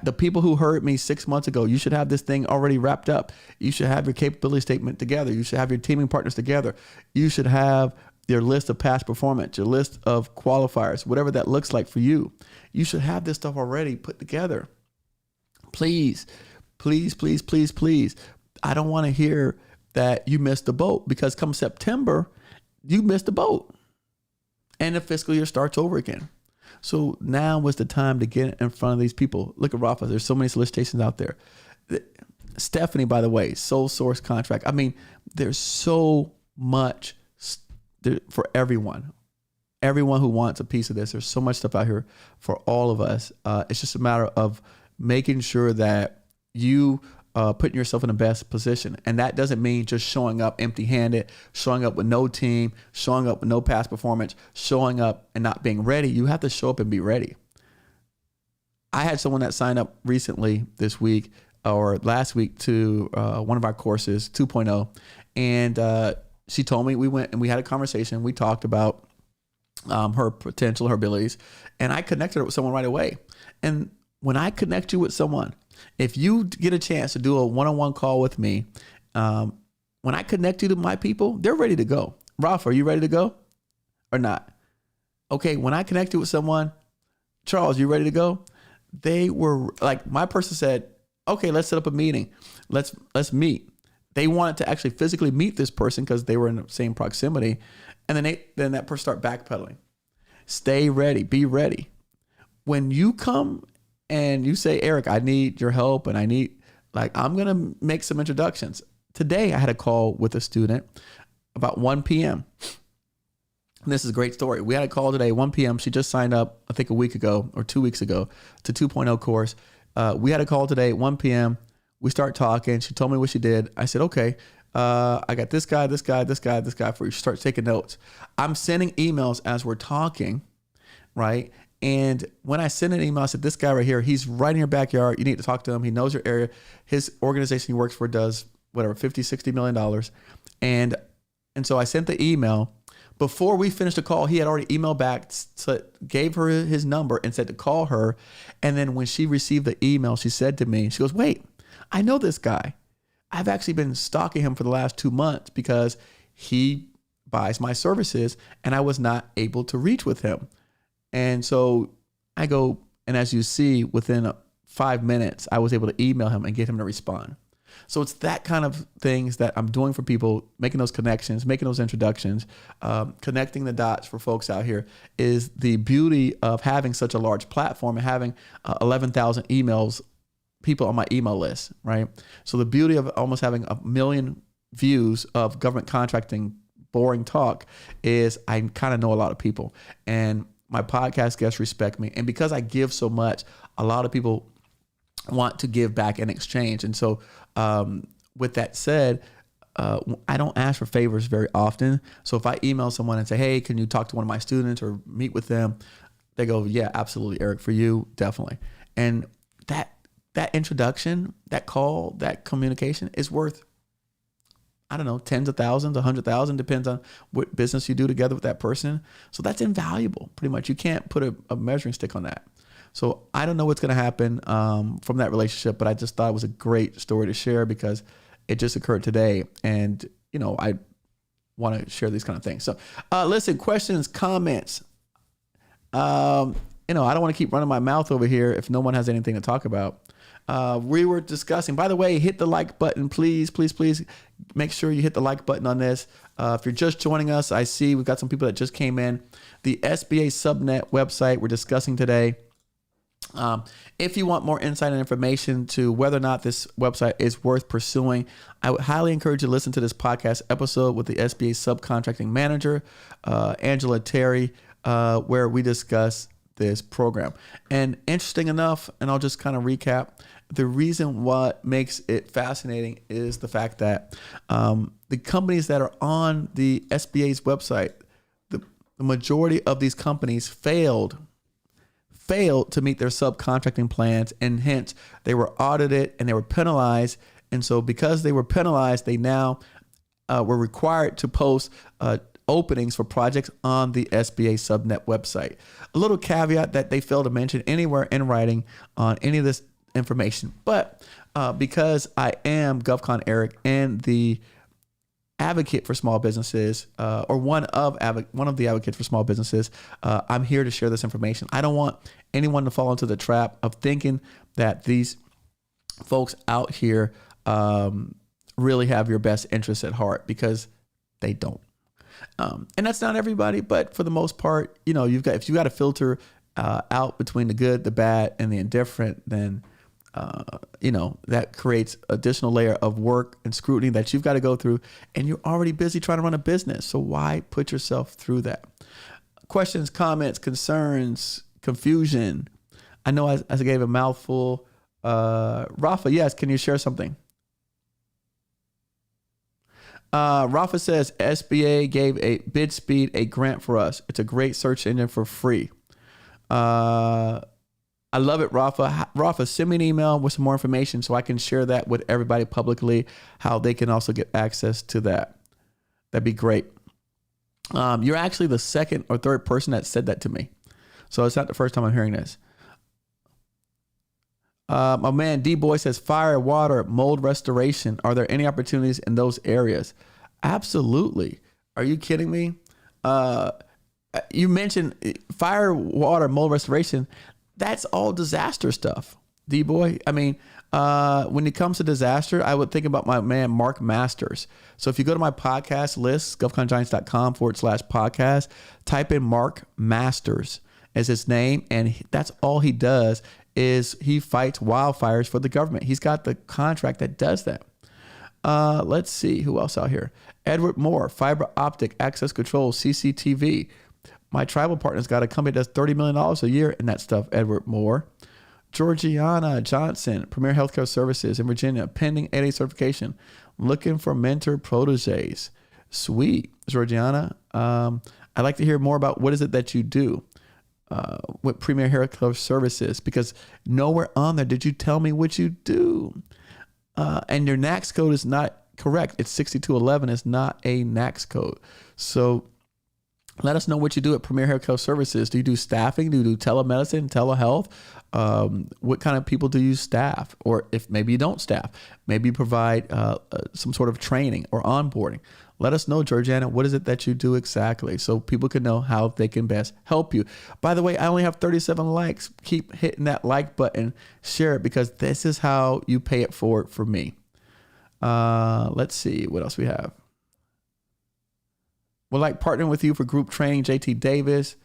The people who heard me 6 months ago, you should have this thing already wrapped up. You should have your capability statement together. You should have your teaming partners together. You should have your list of past performance, your list of qualifiers, whatever that looks like for you. You should have this stuff already put together. Please, please, please, please, please. I don't want to hear that you missed the boat, because come September, you missed the boat and the fiscal year starts over again. So now was the time to get in front of these people. Look at Rafa. There's so many solicitations out there. Stephanie, by the way, sole source contract. I mean, there's so much for everyone. Everyone who wants a piece of this. There's so much stuff out here for all of us. It's just a matter of making sure that you putting yourself in the best position. And that doesn't mean just showing up empty-handed, showing up with no team, showing up with no past performance, showing up and not being ready. You have to show up and be ready. I had someone that signed up recently this week or last week to one of our courses, 2.0. And she told me, we went and we had a conversation. We talked about her potential, her abilities. And I connected her with someone right away. And when I connect you with someone, if you get a chance to do a one-on-one call with me, when I connect you to my people, they're ready to go. Rafa, are you ready to go or not? Okay, when I connect you with someone, Charles, you ready to go? They were like, my person said, okay, let's set up a meeting. Let's meet. They wanted to actually physically meet this person because they were in the same proximity. And then that person start backpedaling. Stay ready. Be ready. When you come and you say, Eric, I need your help and I'm going to make some introductions. Today, I had a call with a student about 1 p.m. And this is a great story. We had a call today, 1 p.m. She just signed up, I think a week ago or 2 weeks ago to 2.0 course. We had a call today at 1 p.m. We start talking. She told me what she did. I said, okay, I got this guy for you. She starts taking notes. I'm sending emails as we're talking, right? And when I send an email, I said, this guy right here, he's right in your backyard. You need to talk to him. He knows your area. His organization he works for does whatever, $50-60 million. And so I sent the email. Before we finished the call, he had already emailed back, gave her his number and said to call her. And then when she received the email, she said to me, she goes, wait, I know this guy. I've actually been stalking him for the last 2 months because he buys my services and I was not able to reach with him. And so I go, and as you see, within 5 minutes, I was able to email him and get him to respond. So it's that kind of things that I'm doing for people, making those connections, making those introductions, connecting the dots for folks out here is the beauty of having such a large platform and having 11,000 people on my email list, right? So the beauty of almost having 1 million views of government contracting boring talk is I kind of know a lot of people, and my podcast guests respect me. And because I give so much, a lot of people want to give back in exchange. And so with that said, I don't ask for favors very often. So if I email someone and say, hey, can you talk to one of my students or meet with them? They go, yeah, absolutely, Eric, for you, definitely. And that introduction, that call, that communication is worth, I don't know, tens of thousands, 100,000, depends on what business you do together with that person. So that's invaluable, pretty much. You can't put a measuring stick on that. So I don't know what's going to happen from that relationship, but I just thought it was a great story to share because it just occurred today. And, I want to share these kind of things. So listen, questions, comments. I don't want to keep running my mouth over here if no one has anything to talk about. We were discussing, by the way, hit the like button, please, please, please. Make sure you hit the like button on this. If you're just joining us, I see we've got some people that just came in. The SBA Subnet website we're discussing today. If you want more insight and information to whether or not this website is worth pursuing, I would highly encourage you to listen to this podcast episode with the SBA Subcontracting Manager, Angela Terry, where we discuss this program. And interesting enough, and I'll just kind of recap, the reason what makes it fascinating is the fact that the companies that are on the SBA's website, the majority of these companies failed to meet their subcontracting plans, and hence they were audited and they were penalized. And so because they were penalized, they now were required to post openings for projects on the SBA Subnet website. A little caveat that they failed to mention anywhere in writing on any of this information. But because I am GovCon Eric and the advocate for small businesses, or one of the advocates for small businesses, I'm here to share this information. I don't want anyone to fall into the trap of thinking that these folks out here really have your best interests at heart, because they don't. And that's not everybody, but for the most part, if you got to filter out between the good, the bad, and the indifferent, then that creates additional layer of work and scrutiny that you've got to go through, and you're already busy trying to run a business. So why put yourself through that? Questions, comments, concerns, confusion. I know as I gave a mouthful. Rafa, yes, can you share something? Rafa says SBA gave a bid speed a grant for us. It's a great search engine for free. I love it, Rafa. Rafa, send me an email with some more information so I can share that with everybody publicly, how they can also get access to that. That'd be great. You're actually the second or third person that said that to me. So it's not the first time I'm hearing this. My man D-Boy says fire, water, mold restoration. Are there any opportunities in those areas? Absolutely. Are you kidding me? You mentioned fire, water, mold restoration. That's all disaster stuff, D-Boy. I mean, when it comes to disaster, I would think about my man, Mark Masters. So if you go to my podcast list, govcongiants.com/podcast, type in Mark Masters as his name. And that's all he does is he fights wildfires for the government. He's got the contract that does that. Let's see who else out here. Edward Moore, fiber optic access control, CCTV. My tribal partner's got a company that does $30 million a year in that stuff, Edward Moore. Georgiana Johnson, Premier Healthcare Services in Virginia, pending 8A certification, looking for mentor proteges. Sweet, Georgiana. I'd like to hear more about what is it that you do with Premier Healthcare Services, because nowhere on there did you tell me what you do. And your NAICS code is not correct. It's 6211. It's not a NAICS code. So let us know what you do at Premier Healthcare Services. Do you do staffing? Do you do telemedicine, telehealth? What kind of people do you staff? Or if maybe you don't staff, maybe you provide some sort of training or onboarding. Let us know, Georgiana, what is it that you do exactly, so people can know how they can best help you. By the way, I only have 37 likes. Keep hitting that like button, share it, because this is how you pay it forward for me. Let's see what else we have. We'd like partnering with you for group training, JT Davis.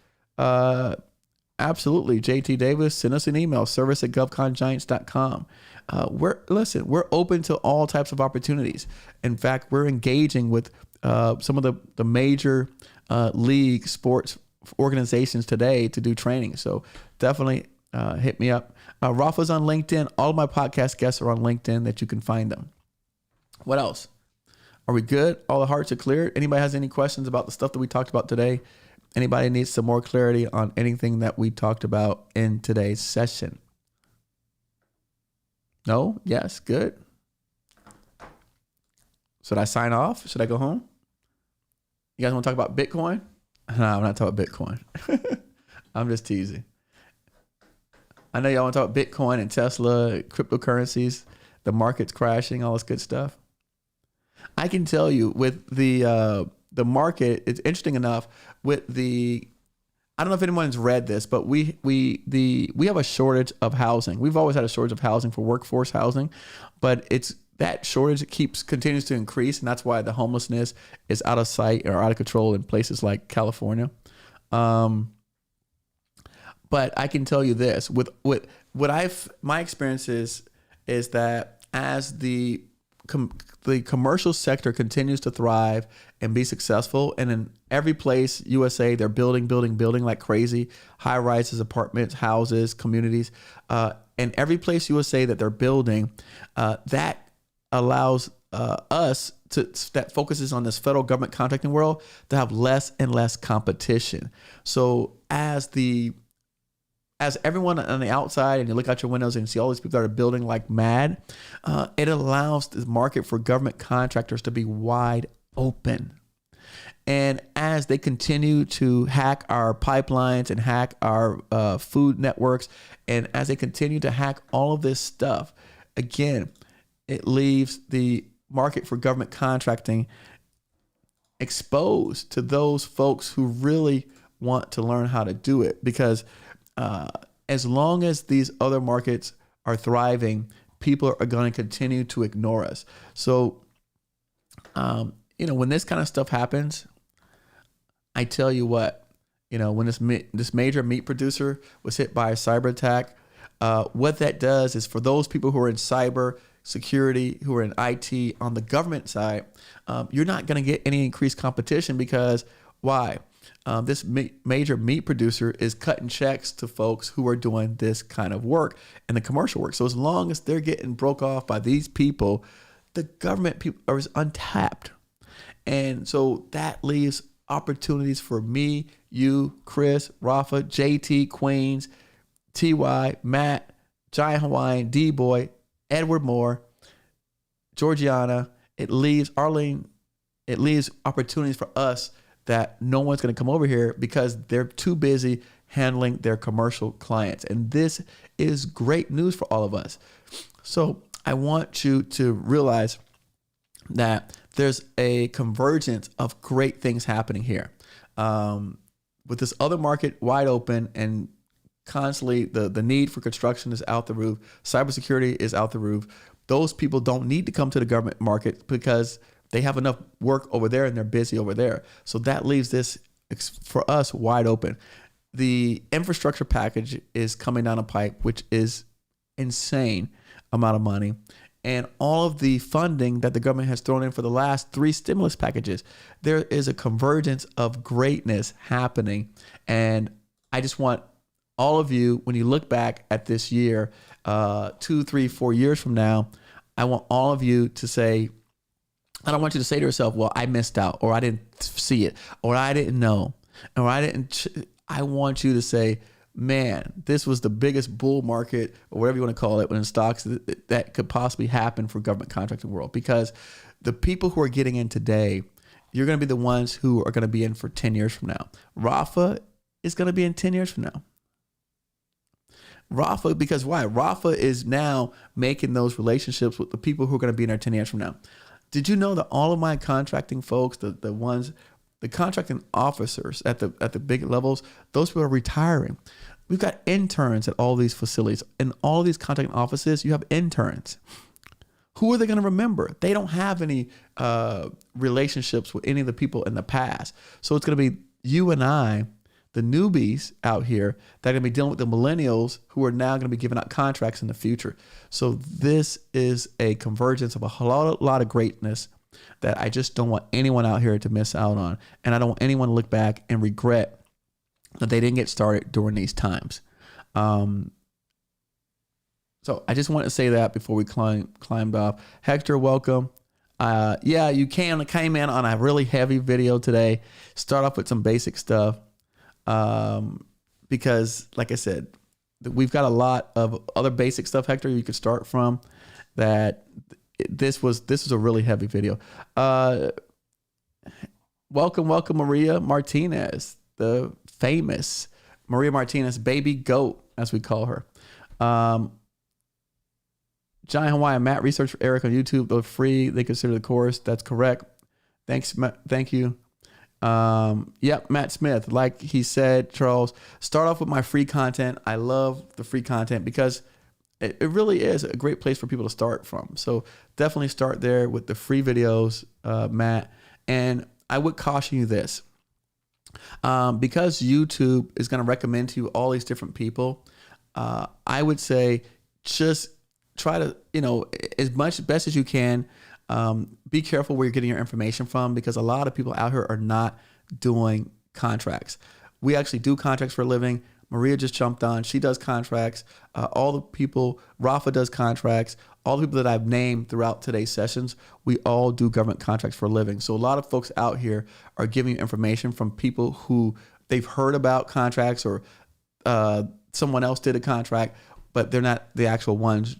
Absolutely, JT Davis. Send us an email, service@govcongiants.com. We're open to all types of opportunities. In fact, we're engaging with some of the major league sports organizations today to do training. So definitely hit me up. Rafa's on LinkedIn. All of my podcast guests are on LinkedIn that you can find them. What else? Are we good? All the hearts are cleared. Anybody has any questions about the stuff that we talked about today? Anybody needs some more clarity on anything that we talked about in today's session? No? Yes? Good. Should I sign off? Should I go home? You guys want to talk about Bitcoin? No, I'm not talking about Bitcoin. I'm just teasing. I know y'all want to talk about Bitcoin and Tesla, cryptocurrencies, the market's crashing, all this good stuff. I can tell you with the market, it's interesting enough with I don't know if anyone's read this, but we have a shortage of housing. We've always had a shortage of housing for workforce housing, but that shortage continues to increase, and that's why the homelessness is out of sight or out of control in places like California. But I can tell you this: with my experience is that as the commercial sector continues to thrive and be successful, and in every place USA, they're building like crazy, high rises, apartments, houses, communities, and every place USA that they're building, that allows us that focuses on this federal government contracting world to have less and less competition. So as everyone on the outside, and you look out your windows and you see all these people that are building like mad, it allows the market for government contractors to be wide open. And as they continue to hack our pipelines and hack our food networks, and as they continue to hack all of this stuff, again, it leaves the market for government contracting exposed to those folks who really want to learn how to do it, because as long as these other markets are thriving, people are going to continue to ignore us. So, when this kind of stuff happens, I tell you what, when this major meat producer was hit by a cyber attack, what that does is for those people who are in cyber security, who are in IT on the government side, you're not going to get any increased competition, because why? This major meat producer is cutting checks to folks who are doing this kind of work and the commercial work. So as long as they're getting broke off by these people, the government people are untapped. And so that leaves opportunities for me, you, Chris, Rafa, JT, Queens, TY, Matt, Giant Hawaiian, D-Boy, Edward Moore, Georgiana. It leaves opportunities for us that no one's going to come over here because they're too busy handling their commercial clients. And this is great news for all of us. So I want you to realize that there's a convergence of great things happening here. With this other market wide open and constantly the need for construction is out the roof, cybersecurity is out the roof. Those people don't need to come to the government market because they have enough work over there and they're busy over there. So that leaves this for us wide open. The infrastructure package is coming down a pipe, which is insane amount of money. And all of the funding that the government has thrown in for the last 3 stimulus packages, there is a convergence of greatness happening. And I just want all of you, when you look back at this year, 2, 3, 4 years from now, I want all of you to say, I don't want you to say to yourself, well, I missed out, or I didn't see it, or I didn't know, or I want you to say, man, this was the biggest bull market, or whatever you want to call it, when in stocks that could possibly happen for government contracting world. Because the people who are getting in today, you're going to be the ones who are going to be in for 10 years from now. Rafa is going to be in 10 years from now. Rafa, because why? Rafa is now making those relationships with the people who are going to be in there 10 years from now. Did you know that all of my contracting folks, the contracting officers at the big levels, those people are retiring. We've got interns at all these facilities. In all these contracting offices, you have interns. Who are they going to remember? They don't have any relationships with any of the people in the past. So it's going to be you and I, the newbies out here, that are going to be dealing with the millennials who are now going to be giving out contracts in the future. So this is a convergence of a lot of greatness that I just don't want anyone out here to miss out on. And I don't want anyone to look back and regret that they didn't get started during these times. So I just want to say that before we climbed off. Hector, welcome. Yeah, you came in on a really heavy video today. Start off with some basic stuff. Because like I said, we've got a lot of other basic stuff, Hector, you could start from. That this was a really heavy video. Welcome Maria Martinez, the famous Maria Martinez, baby goat, as we call her. Giant Hawaiian Matt, research for Eric on YouTube. They're free. They consider the course. That's correct. Thanks. Thank you. Yep. Matt Smith, like he said, Charles, start off with my free content. I love the free content because it really is a great place for people to start from. So definitely start there with the free videos, Matt. And I would caution you this, because YouTube is going to recommend to you all these different people. I would say just try to, as best as you can, be careful where you're getting your information from, because a lot of people out here are not doing contracts. We actually do contracts for a living. Maria just jumped on. She does contracts. All the people, Rafa does contracts. All the people that I've named throughout today's sessions, we all do government contracts for a living. So a lot of folks out here are giving you information from people who they've heard about contracts, or someone else did a contract, but they're not the actual ones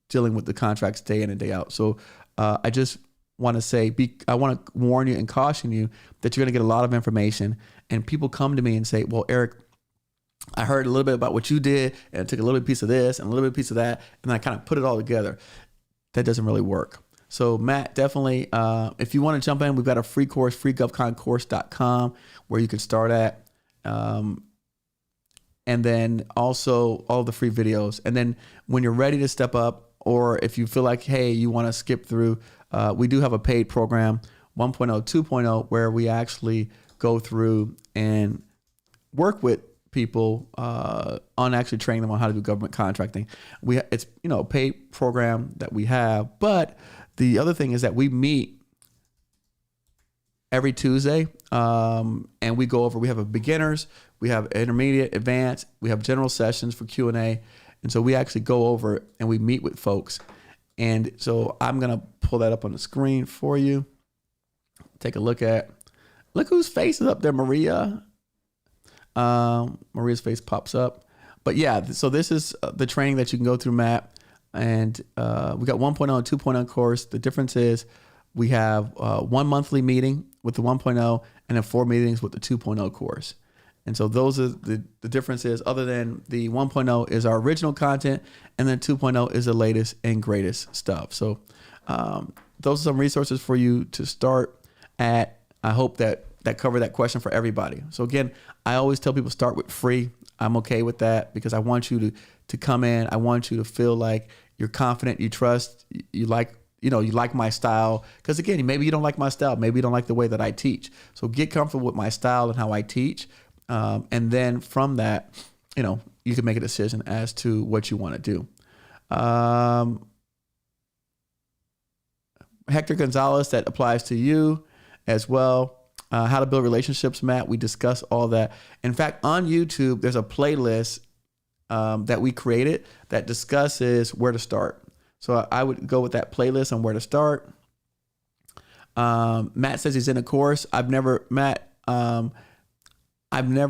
dealing with the contracts day in and day out. So I just want to say, I want to warn you and caution you that you're going to get a lot of information, and people come to me and say, well, Eric, I heard a little bit about what you did, and I took a little piece of this and a little bit piece of that, and I kind of put it all together. That doesn't really work. So Matt, definitely, if you want to jump in, we've got a free course, freegovconcourse.com, where you can start at. And then also all the free videos. And then when you're ready to step up, or if you feel like, hey, you want to skip through, we do have a paid program, 1.0, 2.0, where we actually go through and work with people on actually training them on how to do government contracting. It's a paid program that we have, but the other thing is that we meet every Tuesday, and we go over. We have a beginners, we have intermediate, advanced, we have general sessions for Q&A, and so we actually go over and we meet with folks. And so I'm gonna pull that up on the screen for you. Take a look whose face is up there, Maria. Maria's face pops up. But yeah, so this is the training that you can go through, Matt. And we got 1.0 and 2.0 course. The difference is we have one monthly meeting with the 1.0 and then 4 meetings with the 2.0 course. And so those are the differences. Other than the 1.0 is our original content, and then 2.0 is the latest and greatest stuff. So those are some resources for you to start at. I hope that cover that question for everybody. So again, I always tell people start with free. I'm okay with that because I want you to come in. I want you to feel like you're confident, you trust, you like my style. Because again, maybe you don't like my style. Maybe you don't like the way that I teach. So get comfortable with my style and how I teach. And then from that, you can make a decision as to what you want to do. Hector Gonzalez, that applies to you as well. How to build relationships, Matt. We discuss all that. In fact, on YouTube, there's a playlist that we created that discusses where to start. So I would go with that playlist on where to start. Matt says he's in a course. I've never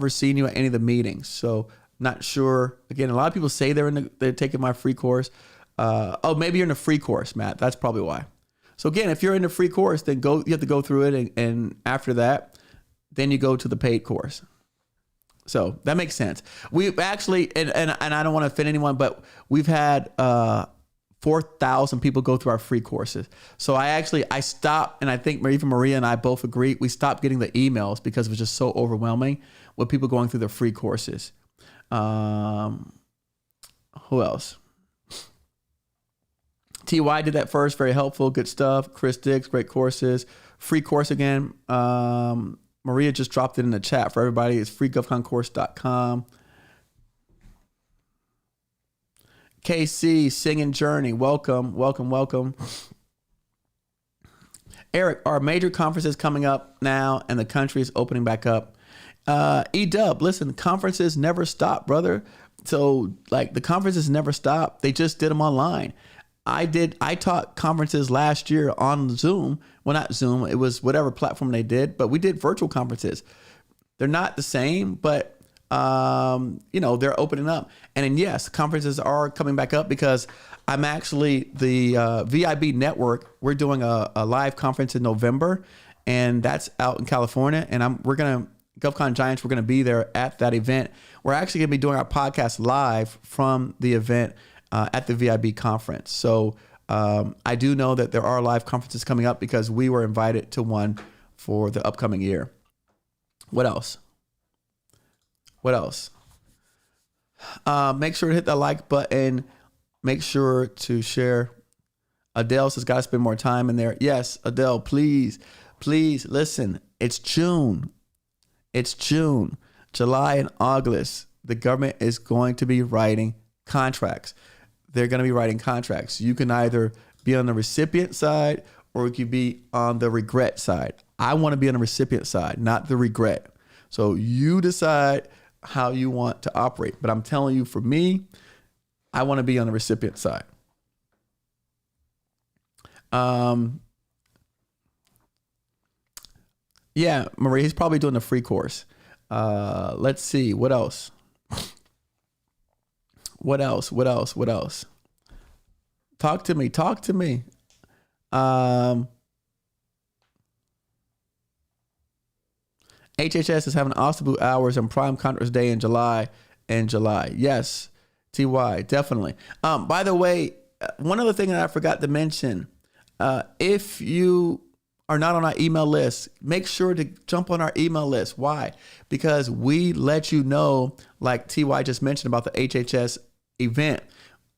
seen you at any of the meetings, so not sure. Again, a lot of people say they're taking my free course. Maybe you're in a free course, Matt. That's probably why. So again, if you're in the free course, then you have to go through it, and after that, then you go to the paid course. So that makes sense. We've actually, and I don't want to offend anyone, but we've had 4,000 people go through our free courses. So I stopped, and I think even Maria and I both agree, we stopped getting the emails because it was just so overwhelming with people going through the free courses. Who else? TY did that first. Very helpful. Good stuff. Chris Diggs, great courses. Free course again. Maria just dropped it in the chat for everybody. It's freegovconcourse.com. KC, Singing Journey. Welcome, welcome, welcome. Eric, our major conferences coming up now, and the country is opening back up. E-Dub, listen, conferences never stop, brother. So, the conferences never stop. They just did them online. I taught conferences last year on Zoom. Well, not Zoom. It was whatever platform they did, but we did virtual conferences. They're not the same, but, they're opening up. And then, yes, conferences are coming back up because I'm actually the VIB network. We're doing a live conference in November, and that's out in California. And GovCon Giants, we're going to be there at that event. We're actually going to be doing our podcast live from the event at the VIB conference. So I do know that there are live conferences coming up because we were invited to one for the upcoming year. What else? Make sure to hit that like button. Make sure to share. Adele says, got to spend more time in there. Yes, Adele, please listen. It's June. July and August. The government is going to be writing contracts. They're going to be writing contracts. You can either be on the recipient side or you can be on the regret side. I want to be on the recipient side, not the regret. So you decide how you want to operate. But I'm telling you, for me, I want to be on the recipient side. Yeah, Marie, he's probably doing a free course. Let's see. What else? What else? Talk to me. HHS is having Ostabu hours and Prime Contractors Day in July. Yes, TY, definitely. By the way, one other thing that I forgot to mention, if you are not on our email list, make sure to jump on our email list. Why? Because we let you know, like TY just mentioned about the HHS event.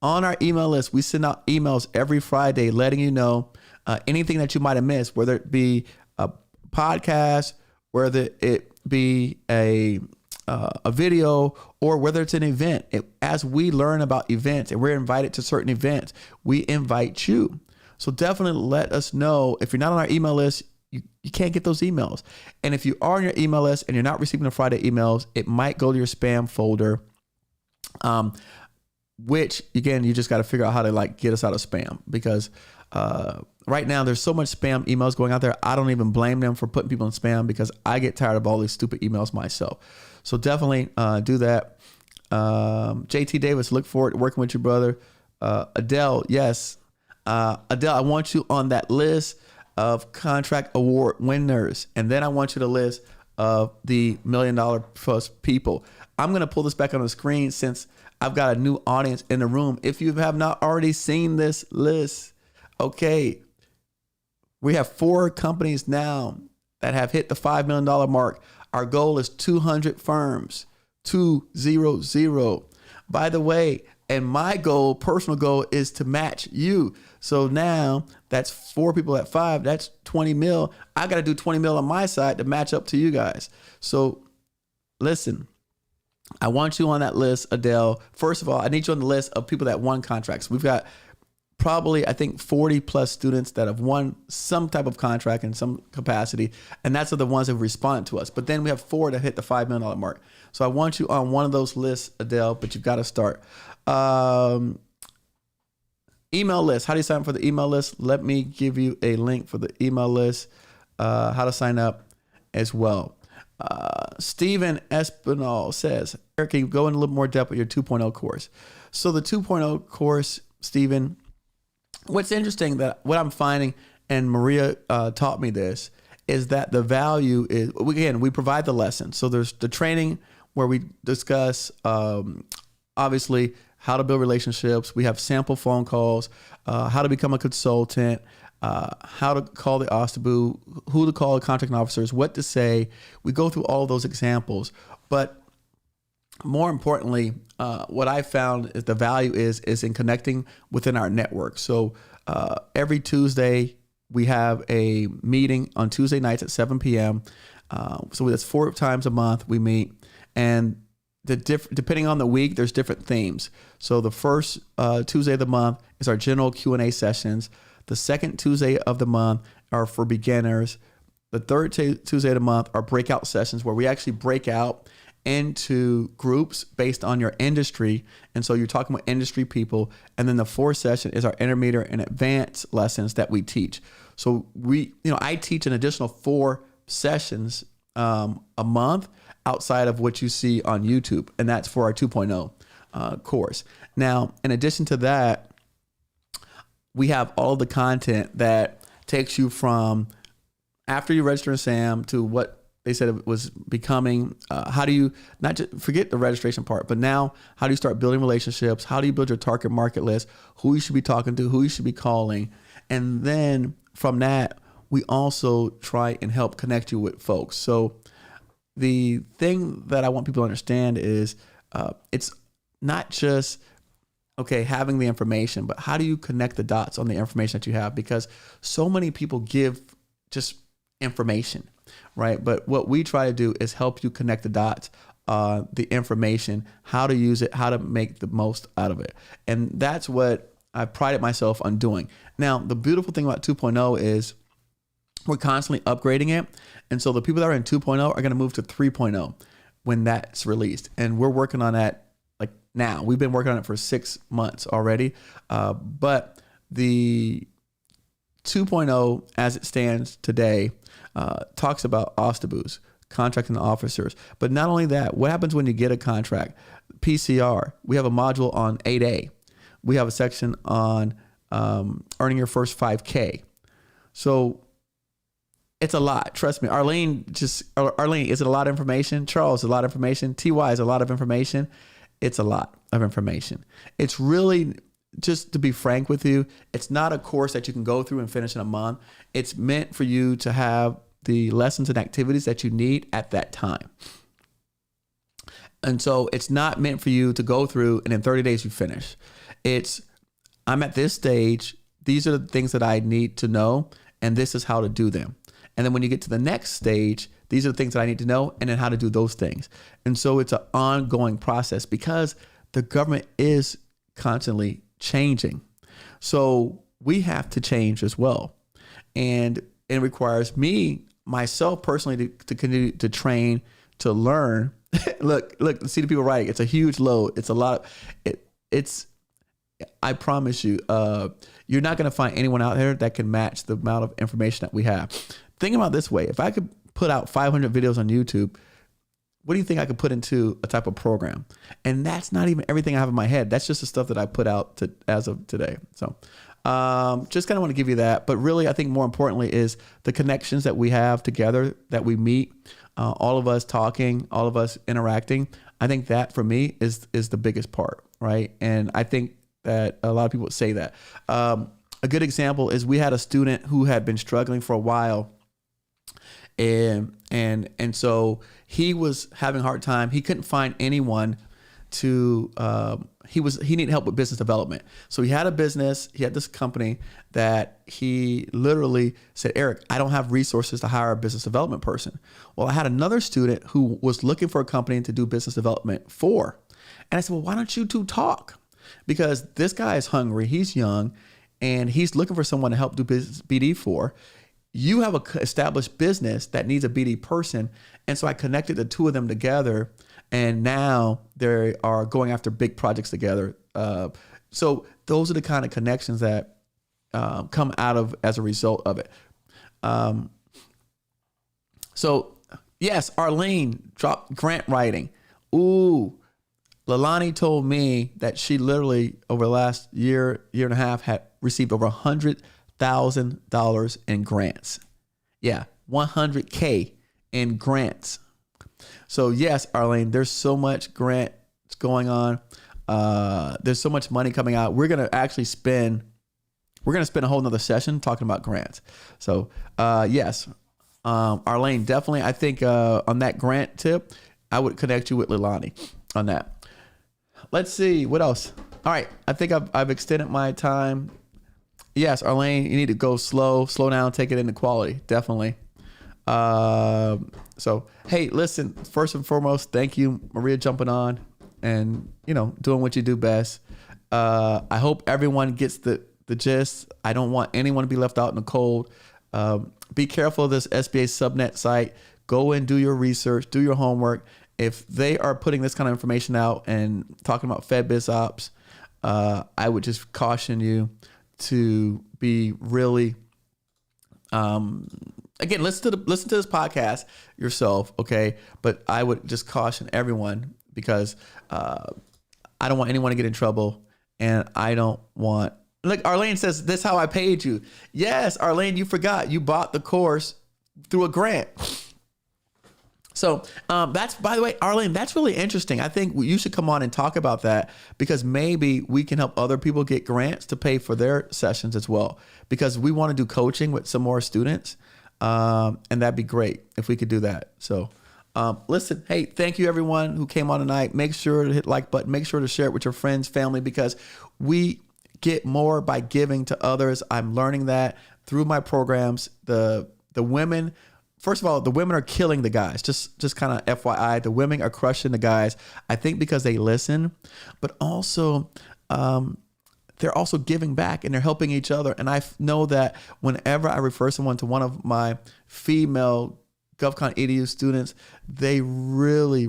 On our email list, we send out emails every Friday letting you know anything that you might have missed, whether it be a podcast, whether it be a video, or whether it's an event. As we learn about events and we're invited to certain events, we invite you. So definitely let us know. If you're not on our email list, you can't get those emails. And if you are on your email list and you're not receiving the Friday emails, it might go to your spam folder, which again, you just got to figure out how to get us out of spam, because right now there's so much spam emails going out there. I don't even blame them for putting people in spam because I get tired of all these stupid emails myself. So definitely do that. JT Davis, look forward to working with you, brother. Adele, yes. Adele, I want you on that list of contract award winners. And then I want you to list of the $1 million plus people. I'm going to pull this back on the screen since I've got a new audience in the room. If you have not already seen this list, okay, we have 4 companies now that have hit the $5 million mark. Our goal is 200 firms, 200. By the way, and my goal, personal goal, is to match you. So now that's 4 people at 5. That's 20 mil. I got to do 20 mil on my side to match up to you guys. So listen, I want you on that list, Adele. First of all, I need you on the list of people that won contracts. We've got probably, I think, 40 plus students that have won some type of contract in some capacity. And that's the ones that respond to us. But then we have 4 that hit the $5 million mark. So I want you on one of those lists, Adele, but you've got to start. Email list. How do you sign up for the email list? Let me give you a link for the email list, how to sign up as well. Stephen Espinal says, Eric, can you go in a little more depth with your 2.0 course? So the 2.0 course, Stephen, what's interesting that what I'm finding, and Maria taught me this, is that the value is, again, we provide the lesson. So there's the training where we discuss, obviously, how to build relationships. We have sample phone calls, how to become a consultant, how to call the OSTBU, who to call the contracting officers, what to say. We go through all those examples. But more importantly, what I found is the value is in connecting within our network. So every Tuesday, we have a meeting on Tuesday nights at 7 p.m. So that's 4 times a month we meet. And depending on the week, there's different themes. So the first Tuesday of the month is our general Q&A sessions. The second Tuesday of the month are for beginners. The third Tuesday of the month are breakout sessions where we actually break out into groups based on your industry. And so you're talking with industry people. And then the fourth session is our intermediate and advanced lessons that we teach. So I teach an additional 4 sessions a month outside of what you see on YouTube. And that's for our 2.0 course. Now, in addition to that, we have all the content that takes you from after you register in SAM to what they said it was becoming. How do you not just forget the registration part, but now how do you start building relationships? How do you build your target market list? Who you should be talking to, who you should be calling. And then from that, we also try and help connect you with folks. So the thing that I want people to understand is it's not just, okay, having the information, but how do you connect the dots on the information that you have? Because so many people give just information, right? But what we try to do is help you connect the dots, the information, how to use it, how to make the most out of it. And that's what I prided myself on doing. Now, the beautiful thing about 2.0 is we're constantly upgrading it. And so the people that are in 2.0 are going to move to 3.0 when that's released. And we're working on that like now. We've been working on it for 6 months already. But the 2.0 as it stands today talks about OSTBUs, contracting officers. But not only that, what happens when you get a contract? PCR, we have a module on 8A. We have a section on earning your first 5K. So it's a lot. Trust me. Arlene, is it a lot of information? Charles, a lot of information. TY is a lot of information. It's a lot of information. It's really, just to be frank with you, it's not a course that you can go through and finish in a month. It's meant for you to have the lessons and activities that you need at that time. And so it's not meant for you to go through and in 30 days you finish. I'm at this stage. These are the things that I need to know, and this is how to do them. And then when you get to the next stage, these are the things that I need to know and then how to do those things. And so it's an ongoing process because the government is constantly changing. So we have to change as well. And it requires myself personally to continue to train, to learn. Look, see the people writing. It's a huge load. It's a lot. I promise you, you're not going to find anyone out there that can match the amount of information that we have. Think about it this way. If I could put out 500 videos on YouTube, what do you think I could put into a type of program? And that's not even everything I have in my head. That's just the stuff that I put out as of today. So Just kind of want to give you that. But really, I think more importantly is the connections that we have together, that we meet, all of us talking, all of us interacting. I think that for me is the biggest part, right? And I think that a lot of people would say that. A good example is we had a student who had been struggling for a while, and so he was having a hard time. He couldn't find anyone to he needed help with business development. So he had a business, he had this company that he literally said, Eric, I don't have resources to hire a business development person. Well, I had another student who was looking for a company to do business development for. And I said, well, why don't you two talk? Because this guy is hungry, he's young, and he's looking for someone to help do business BD for. You have an established business that needs a BD person. And so I connected the two of them together, and now they are going after big projects together. So those are the kind of connections that come out of as a result of it. So yes, Arlene dropped grant writing. Ooh, Lalani told me that she literally over the last year and a half had received over $100,000 in grants. Yeah, $100K in grants. So yes, Arlene, there's so much grants going on. There's so much money coming out. We're gonna spend a whole nother session talking about grants. So yes, Arlene, definitely. I think on that grant tip, I would connect you with Lilani on that. Let's see what else. All right, I think I've extended my time. Yes, Arlene, you need to go slow down, take it into quality, definitely. So, hey, listen, first and foremost, thank you, Maria, jumping on and, doing what you do best. I hope everyone gets the gist. I don't want anyone to be left out in the cold. Be careful of this SBA Subnet site. Go and do your research, do your homework. If they are putting this kind of information out and talking about FedBiz ops, I would just caution you to be really, again, listen to this podcast yourself, okay? But I would just caution everyone because I don't want anyone to get in trouble, and I don't want. Look, Arlene says, "This is how I paid you." Yes, Arlene, you forgot you bought the course through a grant. So that's, by the way, Arlene, that's really interesting. I think you should come on and talk about that because maybe we can help other people get grants to pay for their sessions as well. Because we want to do coaching with some more students, and that'd be great if we could do that. So listen, hey, thank you everyone who came on tonight. Make sure to hit like button. Make sure to share it with your friends, family, because we get more by giving to others. I'm learning that through my programs. The women. First of all, the women are killing the guys. Just kind of FYI, the women are crushing the guys. I think because they listen, but also they're also giving back and they're helping each other. And I know that whenever I refer someone to one of my female GovCon EDU students, they really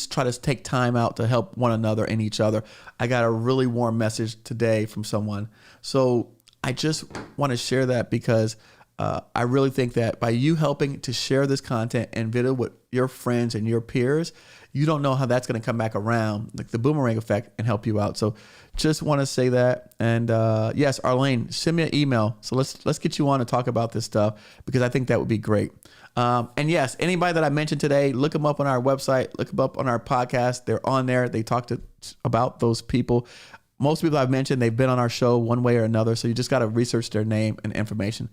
try to take time out to help one another and each other. I got a really warm message today from someone. So I just want to share that because I really think that by you helping to share this content and video with your friends and your peers, you don't know how that's going to come back around, like the boomerang effect, and help you out. So just want to say that. And yes, Arlene, send me an email. So let's get you on to talk about this stuff because I think that would be great. And yes, anybody that I mentioned today, look them up on our website, look them up on our podcast. They're on there. They talked about those people. Most people I've mentioned, they've been on our show one way or another. So you just got to research their name and information.